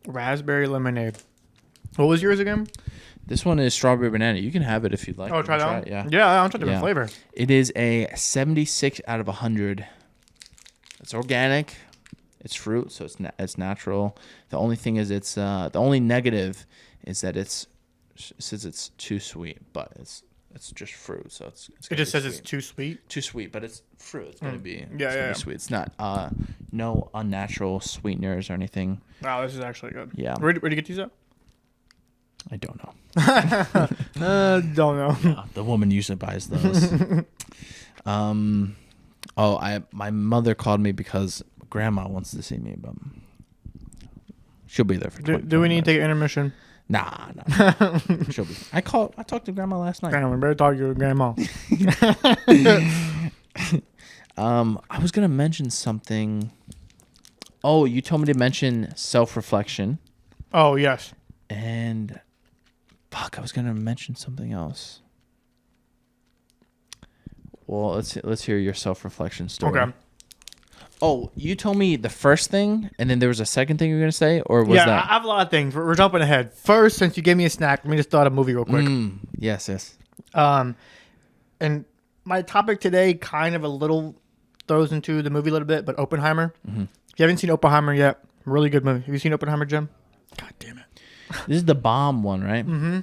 raspberry lemonade. What was yours again? This one is strawberry banana. You can have it if you'd like. Oh, try that one? Yeah. Yeah, I'll try different flavor. It is a 76 out of 100. It's organic. It's fruit, so it's natural. The only thing is the only negative is that it says it's too sweet, but it's just fruit, so it's it just says it's too sweet. Too sweet, but it's fruit. It's gonna be yeah. Be sweet. It's not no unnatural sweeteners or anything. Wow, this is actually good. Yeah. Where do you get these at? I don't know. Don't know. Yeah, the woman usually buys those. My mother called me because grandma wants to see me, but she'll be there for 20 Do we need to take an intermission? Nah. She'll be. I talked to grandma last night. Grandma, we better talk to your grandma. I was gonna mention something. Oh, you told me to mention self-reflection. Oh, yes. And fuck, I was gonna mention something else. Well, let's hear your self-reflection story. Okay. Oh, you told me the first thing, and then there was a second thing you were gonna say, or was that? I have a lot of things. We're jumping ahead. First, since you gave me a snack, let me just throw out a movie real quick. Yes. And my topic today kind of a little throws into the movie a little bit, but Oppenheimer. Mm-hmm. If you haven't seen Oppenheimer yet, really good movie. Have you seen Oppenheimer, Jim? God damn it. This is the bomb one, right? Mm-hmm.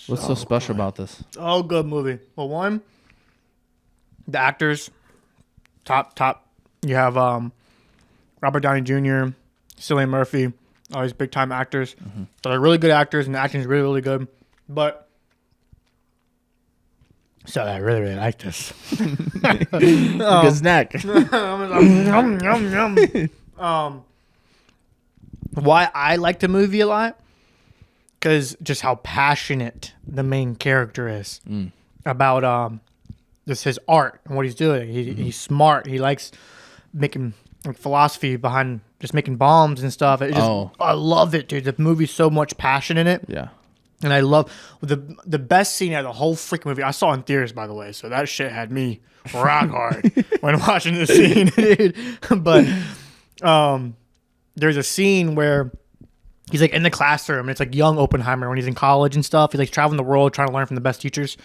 What's so special about this? Oh, good movie. Well, one, the actors, top. You have Robert Downey Jr., Cillian Murphy, all these big time actors. Mm-hmm. They're really good actors, and the acting is really, really good. But so I really, really like this. Good snack. Why I like the movie a lot? Because just how passionate the main character is about just his art and what he's doing. He's smart. He likes making philosophy behind just making bombs and stuff. I love it, dude. The movie's so much passion in it. Yeah. And I love the best scene out of the whole freaking movie. I saw it in theaters, by the way, so that shit had me rock hard when watching the scene, dude. But there's a scene where he's like in the classroom, and it's like young Oppenheimer when he's in college and stuff. He's like traveling the world trying to learn from the best teachers.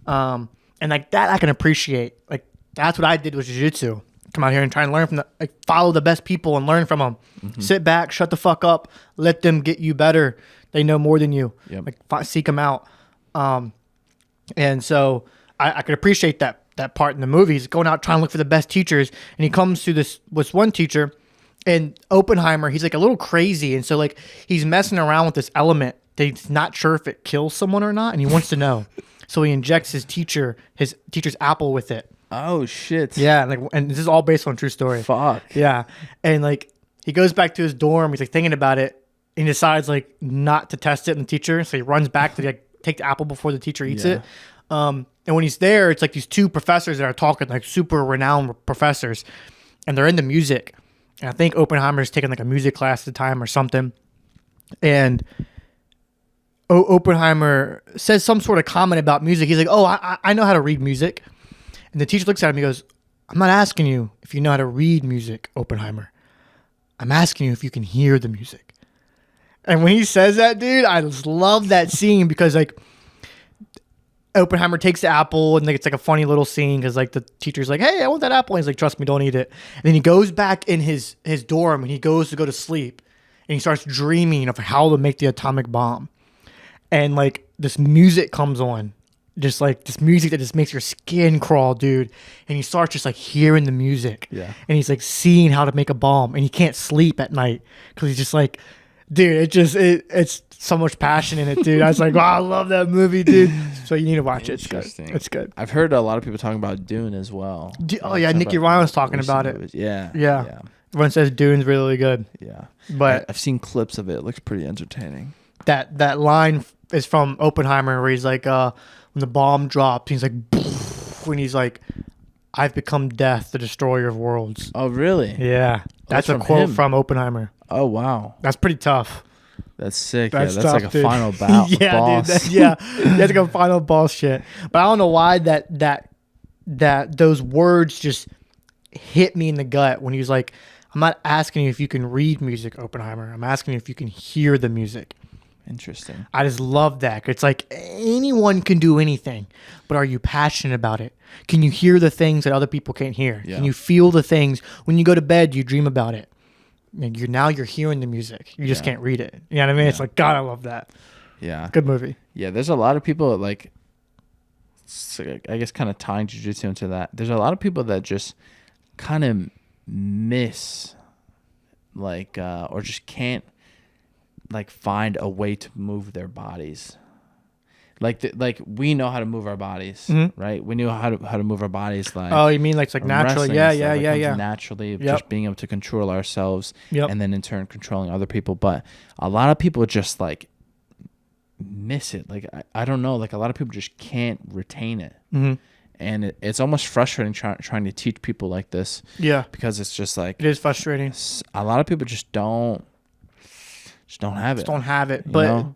And like that I can appreciate. Like that's what I did with jiu-jitsu. Come out here and try and learn from follow the best people and learn from them. Mm-hmm. Sit back, shut the fuck up, let them get you better. They know more than you. Yep. Like seek them out. And so I could appreciate that part in the movie. He's going out trying to look for the best teachers, and he comes to this one teacher, and Oppenheimer, he's like a little crazy, and so like he's messing around with this element that he's not sure if it kills someone or not, and he wants to know. So he injects his teacher's apple with it. Oh shit. Yeah, and this is all based on a true story. Fuck. Yeah. And like he goes back to his dorm, he's like thinking about it, and he decides like not to test it in the teacher. So he runs back to like take the apple before the teacher eats it. And when he's there, it's like these two professors that are talking, like super renowned professors, and they're into music. And I think Oppenheimer's taking like a music class at the time or something. And Oppenheimer says some sort of comment about music. He's like, "Oh, I know how to read music." And the teacher looks at him. He goes, "I'm not asking you if you know how to read music, Oppenheimer. I'm asking you if you can hear the music." And when he says that, dude, I just love that scene because like Oppenheimer takes the apple and like it's like a funny little scene because like the teacher's like, "Hey, I want that apple." And he's like, "Trust me, don't eat it." And then he goes back in his dorm and he goes to go to sleep and he starts dreaming of how to make the atomic bomb. And like this music comes on. Just like this music that just makes your skin crawl, dude. And he starts just like hearing the music. Yeah. And he's like seeing how to make a bomb. And he can't sleep at night because he's just like, dude, it's so much passion in it, dude. I was like, wow, I love that movie, dude. So you need to watch it. It's good. It's good. I've heard a lot of people talking about Dune as well. Oh yeah, Nicky Ryan was talking about it. Yeah. Everyone says Dune's really good. Yeah. But I've seen clips of it. It looks pretty entertaining. That line is from Oppenheimer where he's like, when the bomb drops, he's like, when he's like, "I've become death, the destroyer of worlds." Oh, really? Yeah. That's a quote from Oppenheimer. Oh, wow. That's pretty tough. That's sick. That's That's like tough, a dude. final Yeah, dude. boss. That's like a final boss shit. But I don't know why that those words just hit me in the gut when he was like, I'm not asking you if you can read music, Oppenheimer. I'm asking you if you can hear the music. Interesting. I just love that. It's like anyone can do anything, but are you passionate about it? Can you hear the things that other people can't hear? Yeah. Can you feel the things when you go to bed? You dream about it. And you're hearing the music. You just can't read it. You know what I mean? It's like, God, I love that. Yeah. Good movie. Yeah, there's a lot of people like, so I guess kind of tying jiu-jitsu into that. There's a lot of people that just kind of miss like or just can't like find a way to move their bodies. Like we know how to move our bodies, right? We knew how to move our bodies. Like, oh, you mean like naturally? Yeah. Naturally, just being able to control ourselves, and then in turn controlling other people. But a lot of people just like miss it. Like I don't know. Like a lot of people just can't retain it, and it's almost frustrating trying to teach people like this. Yeah, because it's just like it is frustrating. A lot of people just don't have it. Don't have it. But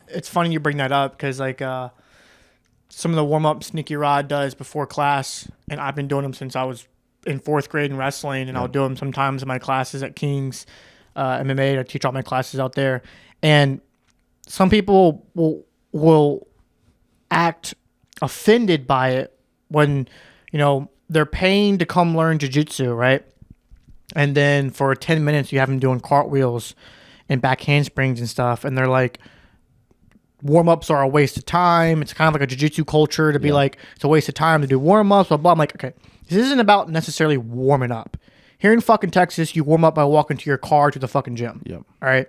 it's funny you bring that up because like some of the warm-ups Jayrod does before class, and I've been doing them since I was in 4th grade in wrestling, and I'll do them sometimes in my classes at King's MMA. I teach all my classes out there. And some people will act offended by it when, they're paying to come learn jiu-jitsu, right? And then for 10 minutes you have them doing cartwheels and back handsprings and stuff, and they're like, warm-ups are a waste of time. It's kind of like a jiu-jitsu culture to be like, it's a waste of time to do warm-ups, blah, blah. I'm like, okay, this isn't about necessarily warming up. Here in fucking Texas, you warm up by walking to your car to the fucking gym. Yep. All right?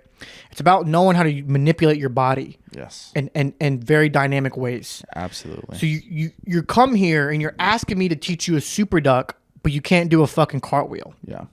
It's about knowing how to manipulate your body. Yes. In very dynamic ways. Absolutely. So you come here and you're asking me to teach you a super duck, but you can't do a fucking cartwheel. Yeah.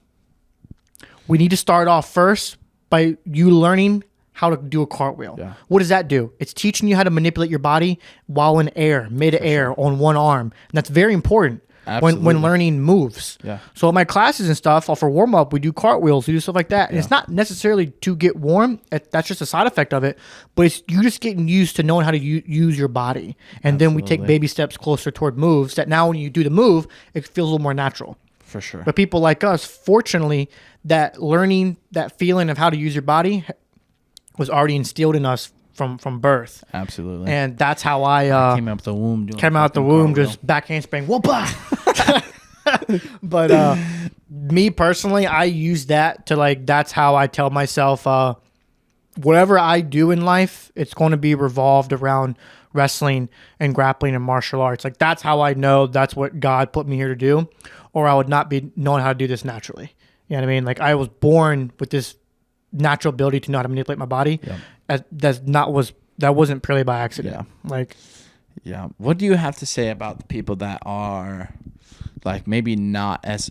We need to start off first by you learning how to do a cartwheel. Yeah. What does that do? It's teaching you how to manipulate your body while in air, mid-air, on one arm. And that's very important when learning moves. Yeah. So in my classes and stuff, for warm-up, we do cartwheels, we do stuff like that. And it's not necessarily to get warm. That's just a side effect of it. But it's you just getting used to knowing how to use your body. And then we take baby steps closer toward moves that now when you do the move, it feels a little more natural. For sure. But people like us, fortunately, that learning, that feeling of how to use your body was already instilled in us from birth. Absolutely. And that's how I came out the womb. Just back handspring. Whoop-ah! But me personally, I use that to that's how I tell myself whatever I do in life, it's going to be revolved around wrestling and grappling and martial arts. Like that's how I know that's what God put me here to do, or I would not be knowing how to do this naturally. You know what I mean? Like I was born with this natural ability to know how to manipulate my body. Yeah. That wasn't purely by accident. Yeah. What do you have to say about the people that are like maybe not as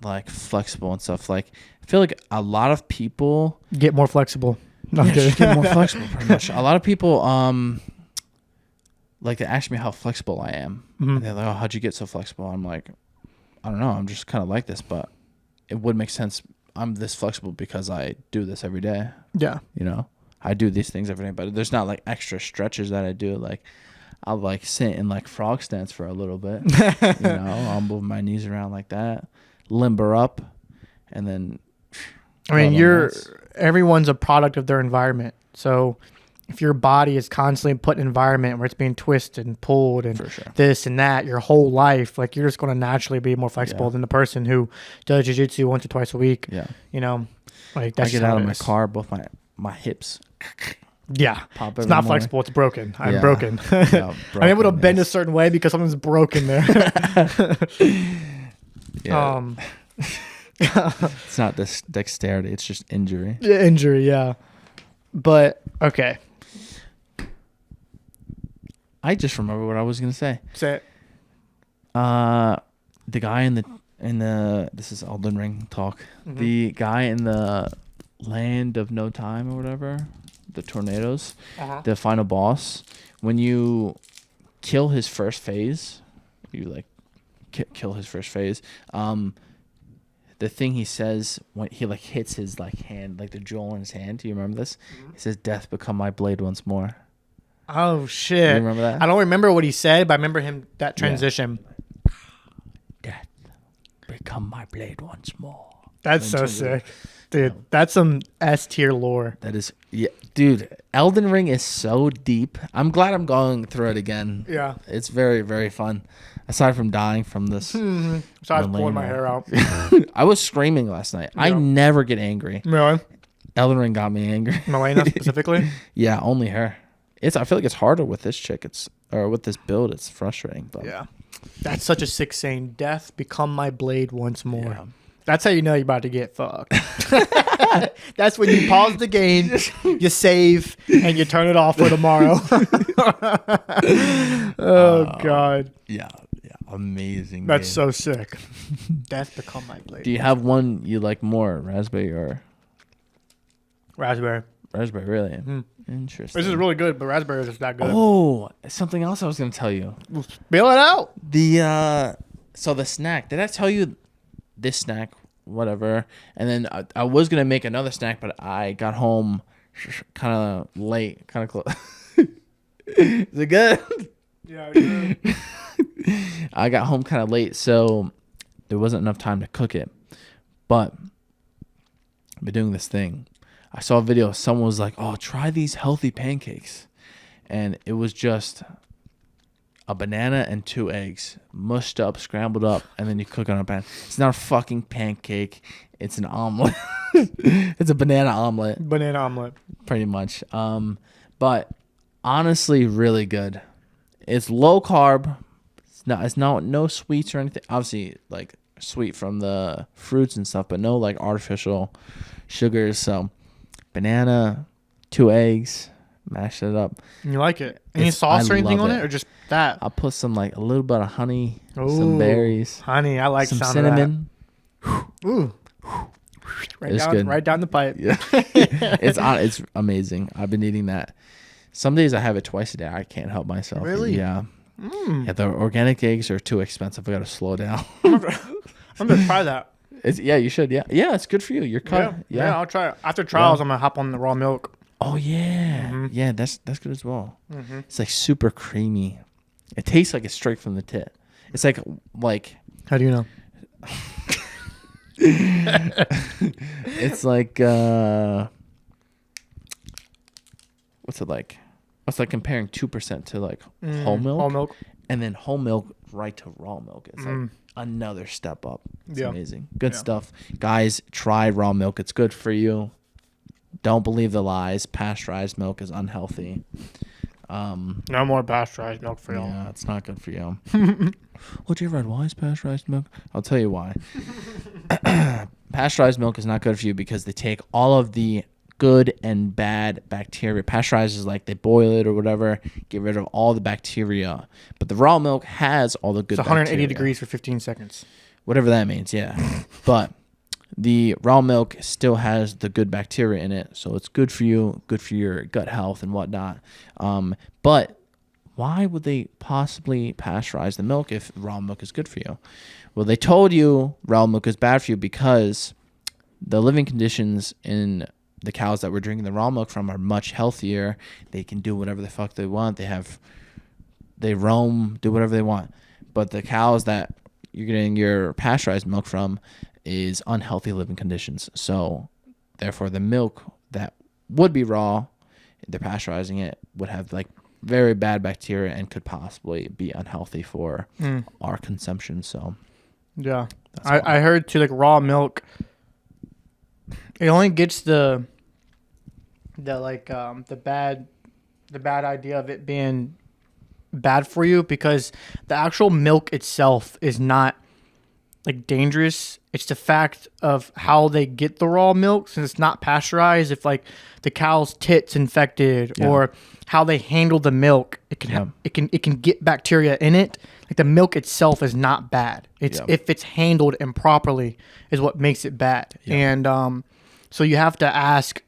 like flexible and stuff? Like I feel like a lot of people get more flexible. No, just get more flexible pretty much. A lot of people like they ask me how flexible I am. And they're like, "Oh, how'd you get so flexible?" I'm like, I don't know. I'm just kind of like this, but it would make sense. I'm this flexible because I do this every day. Yeah. I do these things every day, but there's not like extra stretches that I do. Like I'll like sit in like frog stance for a little bit. I'll move my knees around like that, limber up, and then. I mean, everyone's a product of their environment. So if your body is constantly put in an environment where it's being twisted and pulled and this and that your whole life, like you're just going to naturally be more flexible than the person who does jiu-jitsu once or twice a week. Yeah. Like that's I get out of my car, both my hips. Yeah. It's not flexible. It's broken. I'm broken. I'm able to bend a certain way because something's broken there. It's not this dexterity. It's just injury. Injury. Yeah. But okay. I just remember what I was gonna say. Say it. The guy in the this is Elden Ring talk. The guy in the Land of No Time or whatever, the tornadoes, the final boss. When you kill his first phase, you like kill his first phase. the thing he says when he like hits his like hand, like the jewel in his hand. Do you remember this? He says, "Death become my blade once more." Oh shit! You remember that? I don't remember what he said, but I remember him that transition. Death become my blade once more. That's so sick, dude. That's some S tier lore. That is, yeah, dude. Elden Ring is so deep. I'm glad I'm going through it again. Yeah, it's very, very fun. Aside from dying from this, so I was pulling my hair out. I was screaming last night. Yeah. I never get angry. Really? Elden Ring got me angry. Milena specifically? Yeah, only her. I feel like it's harder with this chick. Or with this build. It's frustrating. But yeah, that's such a sick saying. Death become my blade once more. Yeah. That's how you know you're about to get fucked. That's when you pause the game, you save, and you turn it off for tomorrow. God. Yeah, amazing. That's game. so sick. Death become my blade. Do you have one you like more, raspberry or raspberry? Raspberry, really? Interesting. This is really good, but raspberry is just that good. Oh, something else I was gonna tell you. Spill it out. So the snack. Did I tell you this snack? Whatever. And then I was gonna make another snack, but I got home kind of late, kind of close. Is it good? Yeah. Good. I got home kind of late, so there wasn't enough time to cook it. But I've been doing this thing. I saw a video. Someone was like, "Oh, try these healthy pancakes," and it was just a banana and 2 eggs, mushed up, scrambled up, and then you cook it on a pan. It's not a fucking pancake. It's an omelet. It's a banana omelet. Banana omelet. Pretty much. But honestly, really good. It's low carb. It's no sweets or anything. Obviously, like sweet from the fruits and stuff, but no like artificial sugars. So banana, 2 eggs, mash it up. You like it? Any sauce or anything on it, or just that? I'll put some like a little bit of honey, Ooh, some berries, honey. I like some the sound cinnamon. Of that. Ooh. It's good. Right down the pipe. Yeah. It's amazing. I've been eating that. Some days I have it twice a day. I can't help myself. Really? Yeah. Yeah, the organic eggs are too expensive. I got to slow down. I'm gonna try that. You should. Yeah, it's good for you. You're cut. Yeah, I'll try it. After trials, I'm gonna hop on the raw milk. Oh yeah, yeah. That's good as well. It's like super creamy. It tastes like it's straight from the tit. It's like How do you know? it's like what's it like? It's like comparing 2% to like whole milk, and then whole milk right to raw milk. It's like another step up. It's amazing. Good stuff, guys. Try raw milk. It's good for you. Don't believe the lies. Pasteurized milk is unhealthy. No more pasteurized milk for y'all. Yeah, it's not good for you. Well, Jayrod, why is pasteurized milk? I'll tell you why. Pasteurized milk is not good for you because they take all of the good and bad bacteria. Pasteurized is like they boil it or whatever, get rid of all the bacteria. But the raw milk has all the good It's 180 bacteria. degrees for 15 seconds. Whatever that means, yeah. But the raw milk still has the good bacteria in it, so it's good for you, good for your gut health and whatnot. But why would they possibly pasteurize the milk if raw milk is good for you? Well, they told you raw milk is bad for you because the living conditions in the cows that we're drinking the raw milk from are much healthier. They can do whatever the fuck they want. They roam, do whatever they want. But the cows that you're getting your pasteurized milk from is unhealthy living conditions. So therefore the milk that would be raw, they're pasteurizing it, would have like very bad bacteria and could possibly be unhealthy for our consumption. So yeah, I heard too, like raw milk, it only gets the bad idea of it being bad for you because the actual milk itself is not like dangerous. It's the fact of how they get the raw milk, since it's not pasteurized. If like the cow's tits infected or how they handle the milk, it can it can get bacteria in it. Like the milk itself is not bad. It's if it's handled improperly is what makes it bad. And so you have to ask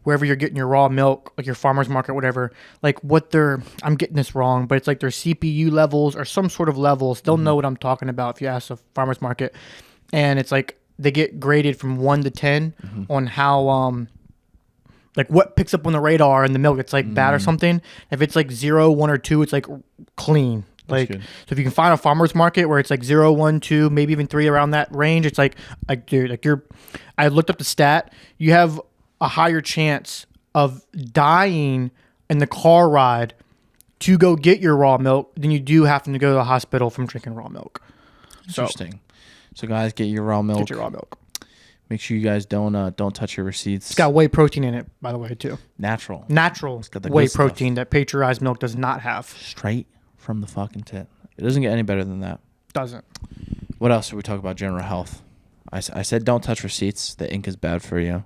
wherever you're getting your raw milk, like your farmer's market, whatever, like what their, I'm getting this wrong, but it's like their CPU levels or some sort of levels. They'll know what I'm talking about if you ask a farmer's market. And it's like they get graded from 1 to 10 on how like what picks up on the radar in the milk. It's like bad or something. If it's like 0, 1, or 2, it's like clean. Like, so if you can find a farmer's market where it's like 0, 1, 2, maybe even 3 around that range, it's like dude, like I looked up the stat. You have a higher chance of dying in the car ride to go get your raw milk than you do having to go to the hospital from drinking raw milk. Interesting. So guys, get your raw milk. Get your raw milk. Make sure you guys don't touch your receipts. It's got whey protein in it, by the way, too. Natural It's got the whey protein that pasteurized milk does not have. Straight from the fucking tit. It doesn't get any better than that. Doesn't. What else did we talk about? General health. I said don't touch receipts. The ink is bad for you.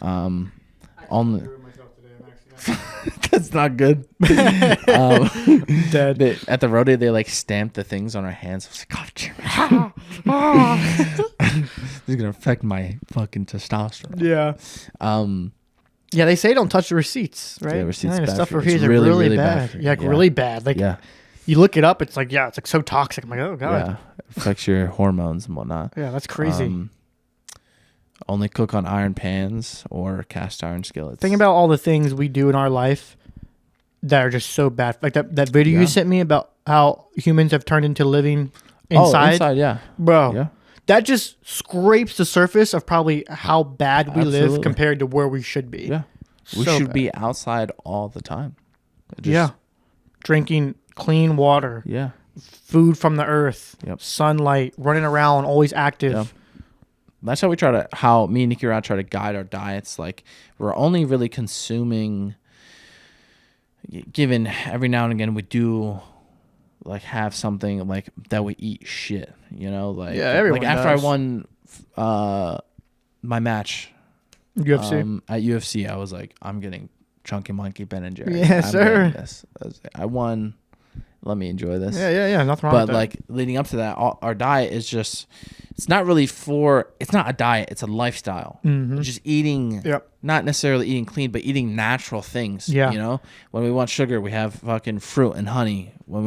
Only. That's not good. Dead. At the rodeo, they like stamped the things on our hands. I was like, God, this is gonna affect my fucking testosterone. Yeah. Yeah, they say don't touch the receipts, right? Yeah, receipts the bad stuff for over you. here is It's really really bad. bad for you. Yeah, like Yeah. really bad. Like, you look it up, it's like, it's like so toxic. I'm like, oh god. Yeah, it affects your hormones and whatnot. Yeah, that's crazy. Only cook on iron pans or cast iron skillets. Think about all the things we do in our life that are just so bad. Like that video you sent me about how humans have turned into living inside. Oh, inside, yeah. Bro. Yeah. That just scrapes the surface of probably how bad we live Absolutely. compared to where we should be. Yeah. We So should bad. be outside all the time. Drinking clean water. Yeah. Food from the earth. Yep. Sunlight. Running around. Always active. Yep. That's how me and Nikki Rod try to guide our diets. Like, we're only really consuming, given every now and again we do like have something like that we eat shit, you know, like, everyone like after does. I won my match UFC. at UFC, I was like, I'm getting Chunky Monkey Ben and Jerry. Yes, I'm sir. getting this. I won. Let me enjoy this. Yeah. Nothing wrong But with that. like leading up to that, our diet is just, it's not a diet, it's a lifestyle. Just eating, not necessarily eating clean, but eating natural things. Yeah. You know, when we want sugar, we have fucking fruit and honey. When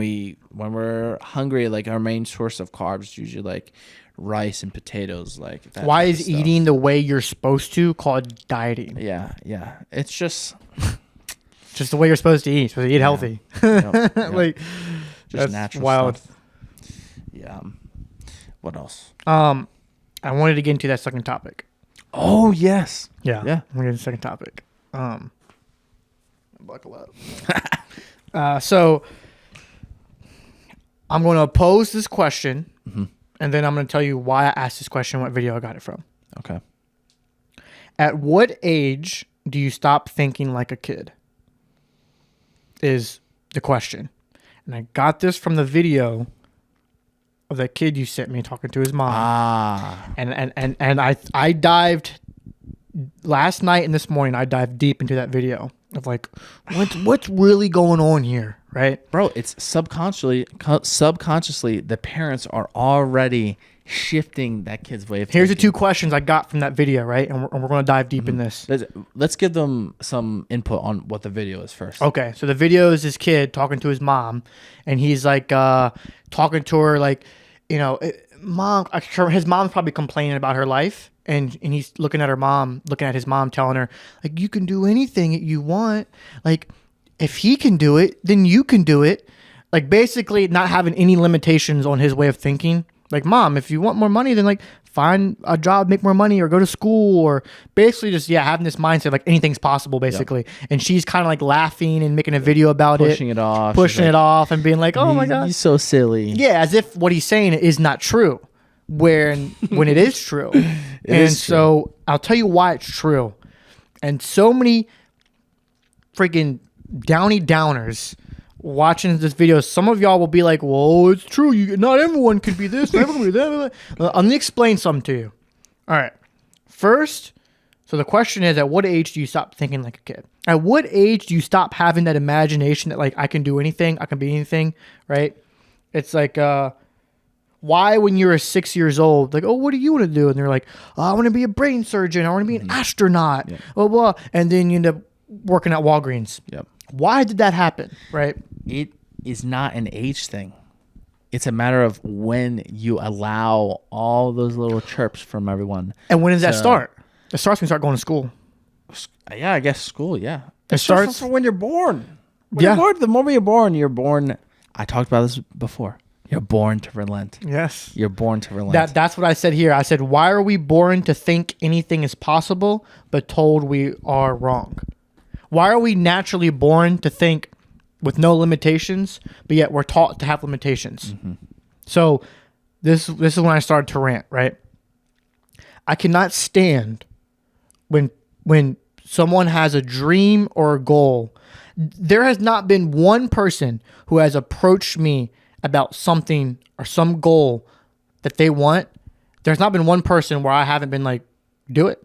we're hungry, like our main source of carbs is usually like rice and potatoes. Like that why type of is stuff. eating the way you're supposed to called dieting? Yeah. It's just Just the way you're supposed to eat. Supposed to eat healthy. Yep. Like, just that's natural wild. stuff. Yeah. What else? I wanted to get into that second topic. Oh yes. Yeah. Yeah. I'm going to the second topic. Buckle up. So I'm going to pose this question, and then I'm going to tell you why I asked this question, what video I got it from. Okay. At what age do you stop thinking like a kid? Is the question. And I got this from the video of that kid you sent me talking to his mom. And I dived last night and this morning. I dived deep into that video of like what's really going on here, right? Bro, it's subconsciously the parents are already shifting that kid's way of Here's the thinking. two questions I got from that video, right? And we're going to dive deep in this. Let's give them some input on what the video is first. Okay, so the video is this kid talking to his mom, and he's like talking to her like, you know, mom. His mom's probably complaining about her life, and he's looking at his mom, telling her like, you can do anything that you want. Like, if he can do it, then you can do it. Like, basically not having any limitations on his way of thinking. Like, mom, if you want more money, then like find a job, make more money, or go to school, or basically just having this mindset like anything's possible, basically. Yep. And she's kind of like laughing and making a video about pushing it off, and being like, "Oh my god, he's so silly." Yeah, as if what he's saying is not true, when it is true. So I'll tell you why it's true. And so many freaking downers watching this video, some of y'all will be like, "Whoa, it's true. Not everyone could be this. Not everyone could be that." Let me explain something to you. All right. First, so the question is, at what age do you stop thinking like a kid? At what age do you stop having that imagination that like I can do anything, I can be anything, right? It's like, why when you're 6 years old, like, oh, what do you want to do? And they're like, oh, I want to be a brain surgeon. I want to be an astronaut. Yeah. Blah, blah. And then you end up working at Walgreens. Yep. Why did that happen, right? It is not an age thing. It's a matter of when you allow all those little chirps from everyone. And when does that start? It starts when you start going to school. Yeah, I guess school. Yeah, it starts from when you're born. The moment you're born. I talked about this before. You're born to relent. Yes. You're born to relent. That's what I said here. I said, why are we born to think anything is possible, but told we are wrong? Why are we naturally born to think with no limitations, but yet we're taught to have limitations? Mm-hmm. So this is when I started to rant, right? I cannot stand when someone has a dream or a goal. There has not been one person who has approached me about something or some goal that they want. There's not been one person where I haven't been like, do it.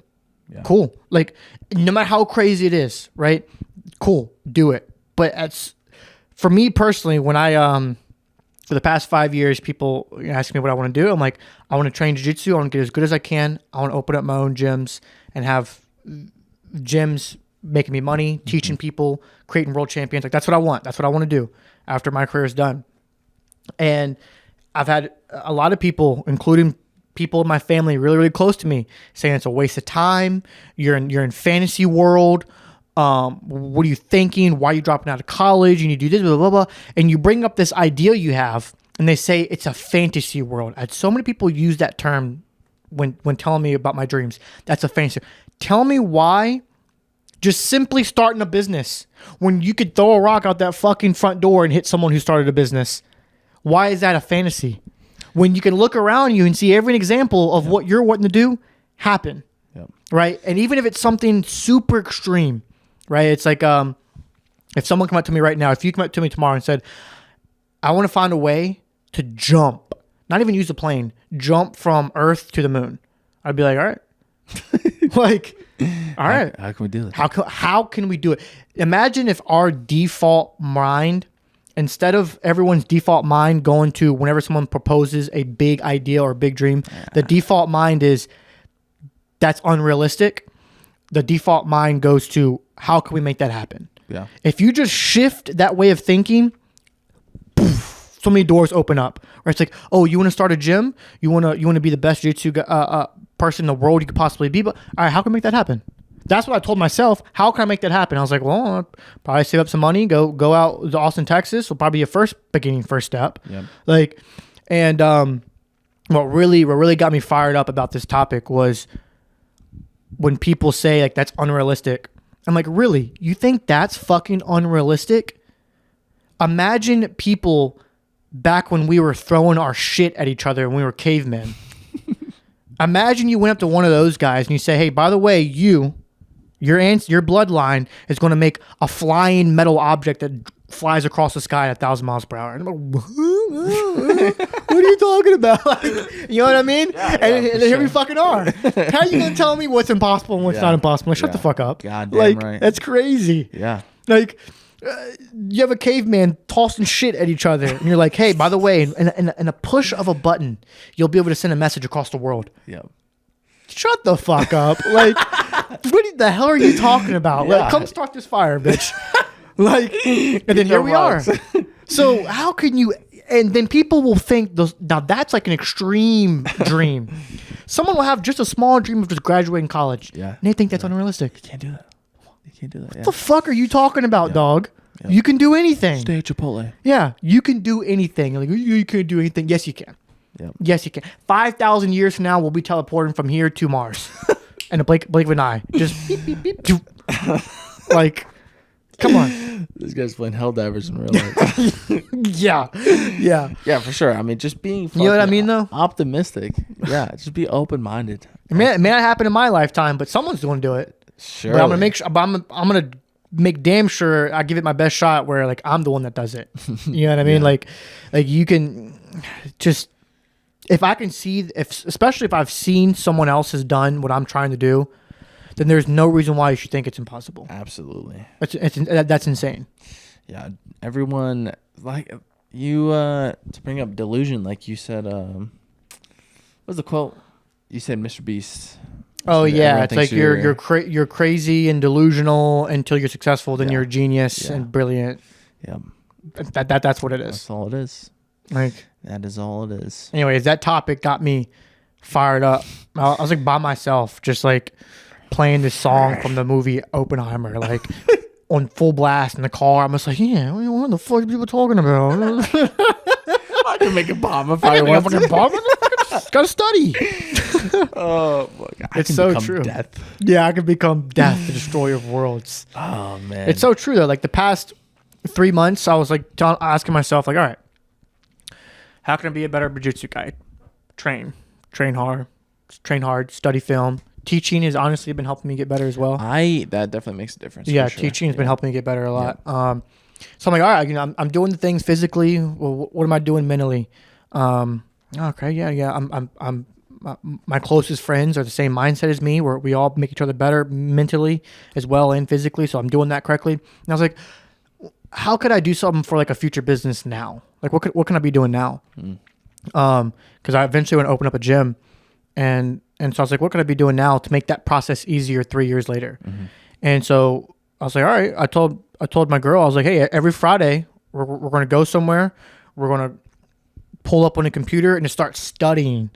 Yeah. Cool. Like, no matter how crazy it is, right? Cool. Do it. But for me personally, when I, for the past 5 years, people ask me what I want to do. I'm like, I want to train jiu-jitsu. I want to get as good as I can. I want to open up my own gyms and have gyms making me money, teaching people, creating world champions. Like, that's what I want. That's what I want to do after my career is done. And I've had a lot of people, including people in my family really, really close to me, saying it's a waste of time. You're in fantasy world. What are you thinking? Why are you dropping out of college? And you do this, blah, blah, blah. And you bring up this idea you have, and they say it's a fantasy world. I had so many people use that term when telling me about my dreams. That's a fantasy. Tell me why just simply starting a business when you could throw a rock out that fucking front door and hit someone who started a business. Why is that a fantasy? When you can look around you and see every example of what you're wanting to do happen, right? And even if it's something super extreme, right? It's like if someone come up to me right now, if you come up to me tomorrow and said, I want to find a way to jump, not even use a plane, jump from Earth to the moon, I'd be like, all right. Like, all right. How can we do this? How can we do it? Imagine if our default mind, instead of everyone's default mind going to whenever someone proposes a big idea or a big dream, the default mind is that's unrealistic. The default mind goes to how can we make that happen? Yeah. If you just shift that way of thinking, poof, so many doors open up. Or it's like, oh, you want to start a gym? You want to be the best jiu-jitsu person in the world you could possibly be? But all right, how can we make that happen? That's what I told myself. How can I make that happen? I was like, well, I'll probably save up some money, go out to Austin, Texas. Will probably be a first step. Yep. Like, and what really got me fired up about this topic was when people say like that's unrealistic. I'm like, really? You think that's fucking unrealistic? Imagine people back when we were throwing our shit at each other when we were cavemen. Imagine you went up to one of those guys and you say, hey, by the way, your bloodline is going to make a flying metal object that flies across the sky at 1,000 miles per hour. And I'm like, what are you talking about? Like, you know what I mean? Yeah, and here we fucking are. How are you going to tell me what's impossible and what's not impossible? Like, shut the fuck up. Goddamn like, right. That's crazy. Yeah. Like, you have a caveman tossing shit at each other, and you're like, hey, by the way, in a push of a button, you'll be able to send a message across the world. Yep. Shut the fuck up. Like, what the hell are you talking about? Like, come start this fire, bitch. Like, and then here we are. So how can you, and then people will think, now that's like an extreme dream. Someone will have just a small dream of just graduating college. Yeah. And they think that's unrealistic. You can't do that. You can't do that. What the fuck are you talking about, dog? Yep. You can do anything. Stay at Chipotle. Yeah, you can do anything. Like, you can't do anything. Yes, you can. Yep. Yes, you can. 5,000 years from now, we'll be teleporting from here to Mars. And a blink of an eye. Just beep, beep, beep. Like, come on. This guy's playing Helldivers in real life. Yeah, for sure. I mean, just being you know what I mean, though? Optimistic. Yeah, just be open-minded. It may not happen in my lifetime, but someone's going to do it. Sure. But I'm gonna make sure. I'm gonna make damn sure I give it my best shot. Where like I'm the one that does it. You know what I mean? Like you can just if I can see especially if I've seen someone else has done what I'm trying to do, then there's no reason why you should think it's impossible. Absolutely. That's insane. Yeah. Everyone like you to bring up delusion, like you said. What was the quote? You said Mr. Beast. Oh yeah, it's like you're crazy and delusional until you're successful. Then you're a genius and brilliant. Yeah, that's what it is. That's all it is. Like That is all it is. Anyways, that topic got me fired up. I was like by myself, just like playing this song from the movie Oppenheimer, like on full blast in the car. I'm just like, yeah, what the fuck are people talking about? I can make a bomb if I I want fucking to. bomb. Gotta study. Oh, my God. I It's can so become true. Death. Yeah, I could become death, the destroyer of worlds. Oh, man. It's so true though. Like the past 3 months, I was like asking myself, like, all right, how can I be a better jiu-jitsu guy? Train hard, study film. Teaching has honestly been helping me get better as well. That definitely makes a difference. Yeah, for sure. teaching has been helping me get better a lot. So I'm like, all right, I'm doing the things physically. Well, what am I doing mentally? Okay, yeah. I'm my closest friends are the same mindset as me, where we all make each other better mentally as well and physically. So I'm doing that correctly. And I was like, how could I do something for like a future business now? Like, what can I be doing now? Because I eventually want to open up a gym, and so I was like, what could I be doing now to make that process easier 3 years later? And so I was like, all right. I told my girl, I was like, hey, every Friday we're going to go somewhere. We're going to pull up on a computer and just start studying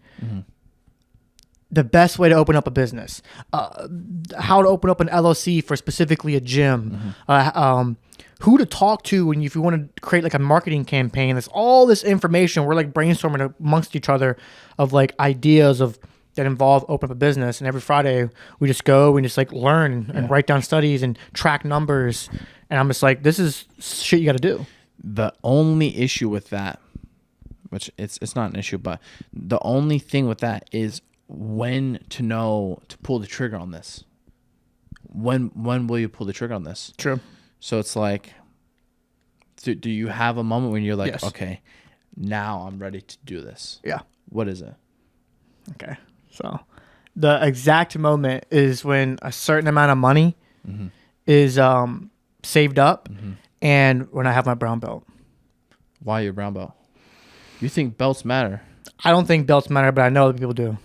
the best way to open up a business, how to open up an LLC for specifically a gym, who to talk to when if you want to create like a marketing campaign. There's all this information. We're like brainstorming amongst each other of like ideas that involve open up a business. And every Friday we just go and just like learn and write down studies and track numbers. And I'm just like, this is shit you got to do. The only issue with that, which it's not an issue, but the only thing with that is when to know to pull the trigger on this. When will you pull the trigger on this? True. So it's like, do you have a moment when you're like, Yes. okay, now I'm ready to do this? Yeah. What is it? Okay. So the exact moment is when a certain amount of money is saved up and when I have my brown belt. Why your brown belt? You think belts matter? I don't think belts matter, but I know other people do.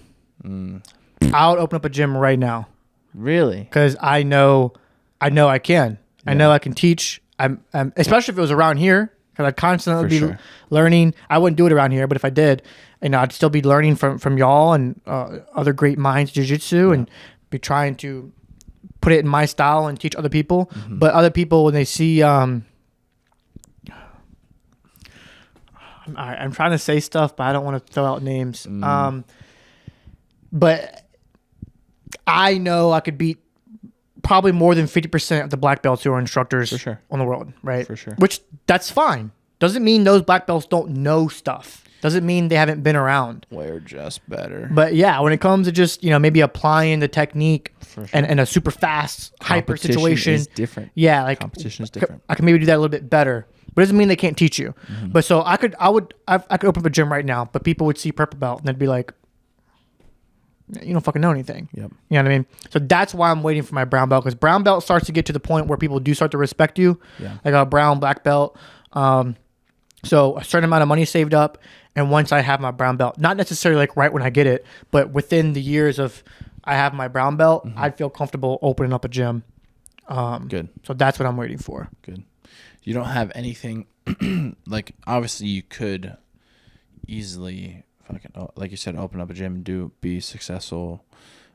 I would open up a gym right now Really? because I know I can. I know I can teach. I'm especially if it was around here, because I'd constantly For be sure. learning. I wouldn't do it around here, but if I did, I'd still be learning from y'all and other great minds jiu-jitsu and be trying to put it in my style and teach other people. But other people, when they see I'm trying to say stuff, but I don't want to throw out names. But I know I could beat probably more than 50% of the black belts who are instructors For sure. on the world, right? For sure. Which, that's fine. Doesn't mean those black belts don't know stuff. Doesn't mean they haven't been around. We're just better. But yeah, when it comes to just, maybe applying the technique For sure. and a super fast, hyper Competition situation. is different. Yeah, like Competition is different. I can maybe do that a little bit better. But it doesn't mean they can't teach you. But so I could open up a gym right now, but people would see purple belt and they'd be like, you don't fucking know anything. Yep. You know what I mean? So that's why I'm waiting for my brown belt, because brown belt starts to get to the point where people do start to respect you. Yeah. Like a brown, black belt. So a certain amount of money saved up. And once I have my brown belt, not necessarily like right when I get it, but within the years of I have my brown belt, I'd feel comfortable opening up a gym. Good. So that's what I'm waiting for. Good. You don't have anything like, obviously you could easily fucking, like you said, open up a gym and be successful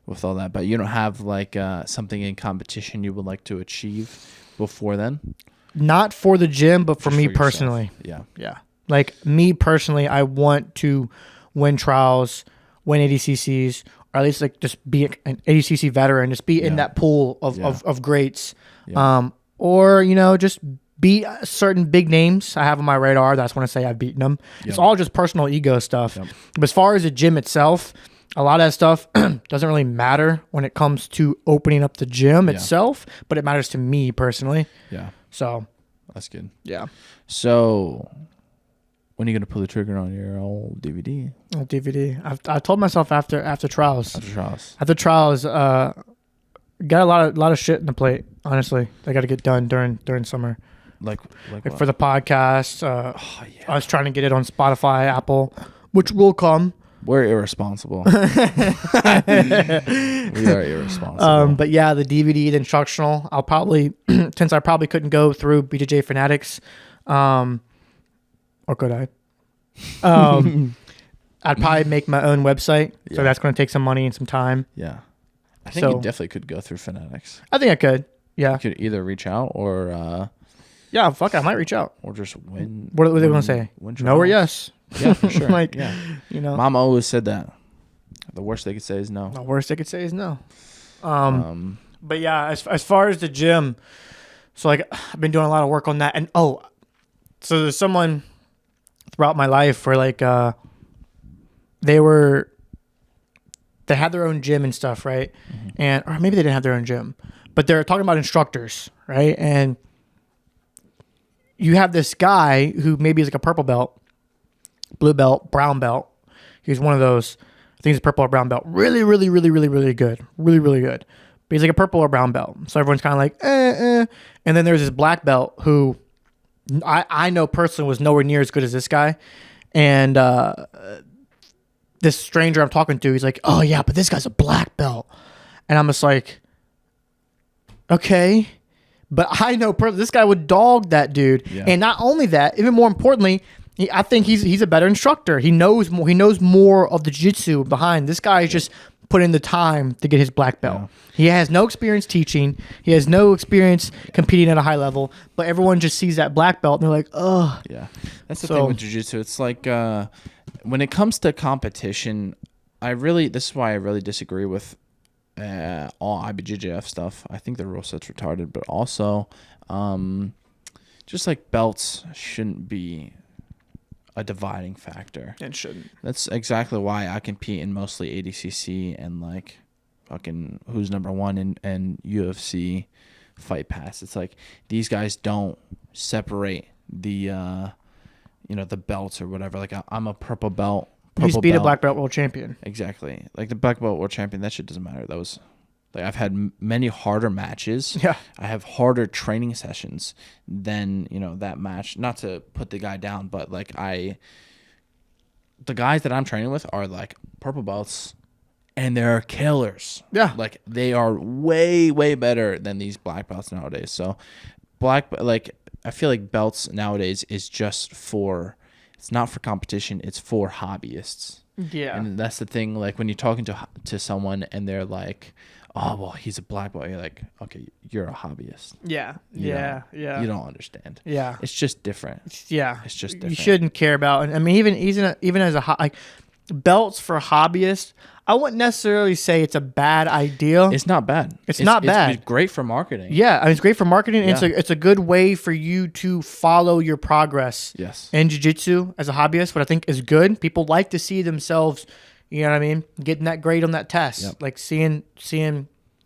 with all that, but you don't have like something in competition you would like to achieve before then? Not for the gym, but for Just me yourself. personally. Yeah. Yeah. Like me personally, I want to win trials, win ADCCs, or at least like just be an ADCC veteran, just be in that pool of greats. Yeah. Or, just beat certain big names I have on my radar. That's when I say I've beaten them. It's all just personal ego stuff. Yep. But as far as the gym itself, a lot of that stuff doesn't really matter when it comes to opening up the gym itself, but it matters to me personally. Yeah. So, That's good. yeah. So when are you going to pull the trigger on your old DVD? DVD. I told myself after trials. After trials. After trials, got a lot of shit in the plate. Honestly, I got to get done during summer. Like what? For the podcast, I was trying to get it on Spotify, Apple, which will come. We're irresponsible. We are irresponsible. But yeah, the DVD, the instructional, I'll probably, since I probably couldn't go through BJJ Fanatics, or could I? I'd probably make my own website. Yeah. So that's going to take some money and some time. Yeah. I think So- you definitely could go through Fanatics. I think I could. Yeah. You could either reach out or Yeah, fuck it, I might reach out. just win. What are they going to say? win No or trials. yes? Yeah, for sure. Like, yeah. you know. Mom always said that. The worst they could say is no. The worst they could say is no. But yeah, as far as the gym, so like I've been doing a lot of work on that. And so there's someone throughout my life where like they had their own gym and stuff, right? And or maybe they didn't have their own gym, but they're talking about instructors, right? And you have this guy who maybe is like a purple belt, blue belt, brown belt. He's one of those. I think he's a purple or brown belt. Really, really, really, really, really good. Really, really good. But he's like a purple or brown belt. So everyone's kind of like, And then there's this black belt who I know personally was nowhere near as good as this guy. And this stranger I'm talking to, he's like, oh, yeah, but this guy's a black belt. And I'm just like, okay. But I know this guy would dog that dude. Yeah. And not only that, even more importantly, I think he's a better instructor. He knows more. He knows more of the jiu-jitsu behind. This guy is just put in the time to get his black belt. Yeah. He has no experience teaching. He has no experience competing at a high level. But everyone just sees that black belt and they're like, oh. Yeah. That's the thing with jiu-jitsu. It's like when it comes to competition, this is why I really disagree with all IBJJF stuff. I think the rule set's retarded, but also just like belts shouldn't be a dividing factor. It shouldn't. That's exactly why I compete in mostly ADCC and like fucking who's number one in UFC Fight Pass. It's like these guys don't separate the the belts or whatever. Like I'm a purple belt. He's beat a black belt world champion. Exactly. Like the black belt world champion, that shit doesn't matter. That was like I've had many harder matches. Yeah. I have harder training sessions than, that match. Not to put the guy down, but like the guys that I'm training with are like purple belts and they're killers. Yeah. Like they are way, way better than these black belts nowadays. So I feel like belts nowadays is just it's not for competition, it's for hobbyists. Yeah. And that's the thing, like when you're talking to someone and they're like, oh, well, he's a black belt. You're like, okay, you're a hobbyist. Yeah. Yeah. Yeah. You don't understand. Yeah. It's just different. Yeah. It's just different. You shouldn't care about, I mean, even as like belts for hobbyists, I wouldn't necessarily say it's a bad idea. It's not bad. It's not bad. It's great for marketing. Yeah, I mean, it's great for marketing. Yeah. And it's a good way for you to follow your progress. Yes. In jiu-jitsu as a hobbyist, what I think is good. People like to see themselves, you know what I mean, getting that grade on that test. Yep. Like seeing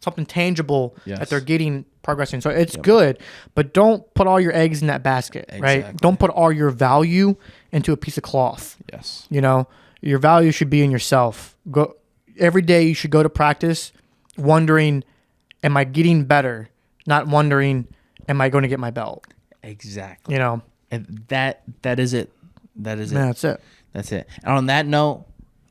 something tangible Yes. that they're getting progressing. So it's good, but don't put all your eggs in that basket, right? Exactly. Don't put all your value into a piece of cloth. Yes. Your value should be in yourself. Every day you should go to practice wondering, am I getting better? Not wondering, am I going to get my belt? Exactly. And that is it. That is it. Yeah, that's it. That's it. And on that note,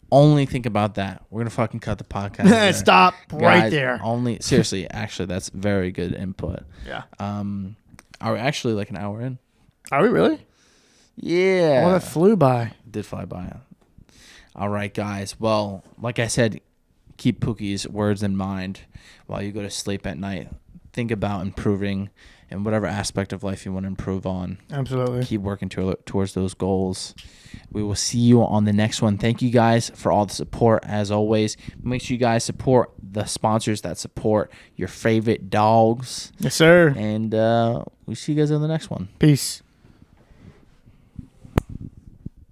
only think about that. We're gonna fucking cut the podcast. there. Stop right Guys, there. Seriously, actually, that's very good input. Yeah. Are we actually like an hour in? Are we really? Yeah. Oh, that flew by. Did fly by. All right, guys. Well, like I said, keep Pookie's words in mind while you go to sleep at night. Think about improving in whatever aspect of life you want to improve on. Absolutely. Keep working towards those goals. We will see you on the next one. Thank you guys for all the support, as always. Make sure you guys support the sponsors that support your favorite dogs. Yes, sir. And we'll see you guys on the next one. Peace.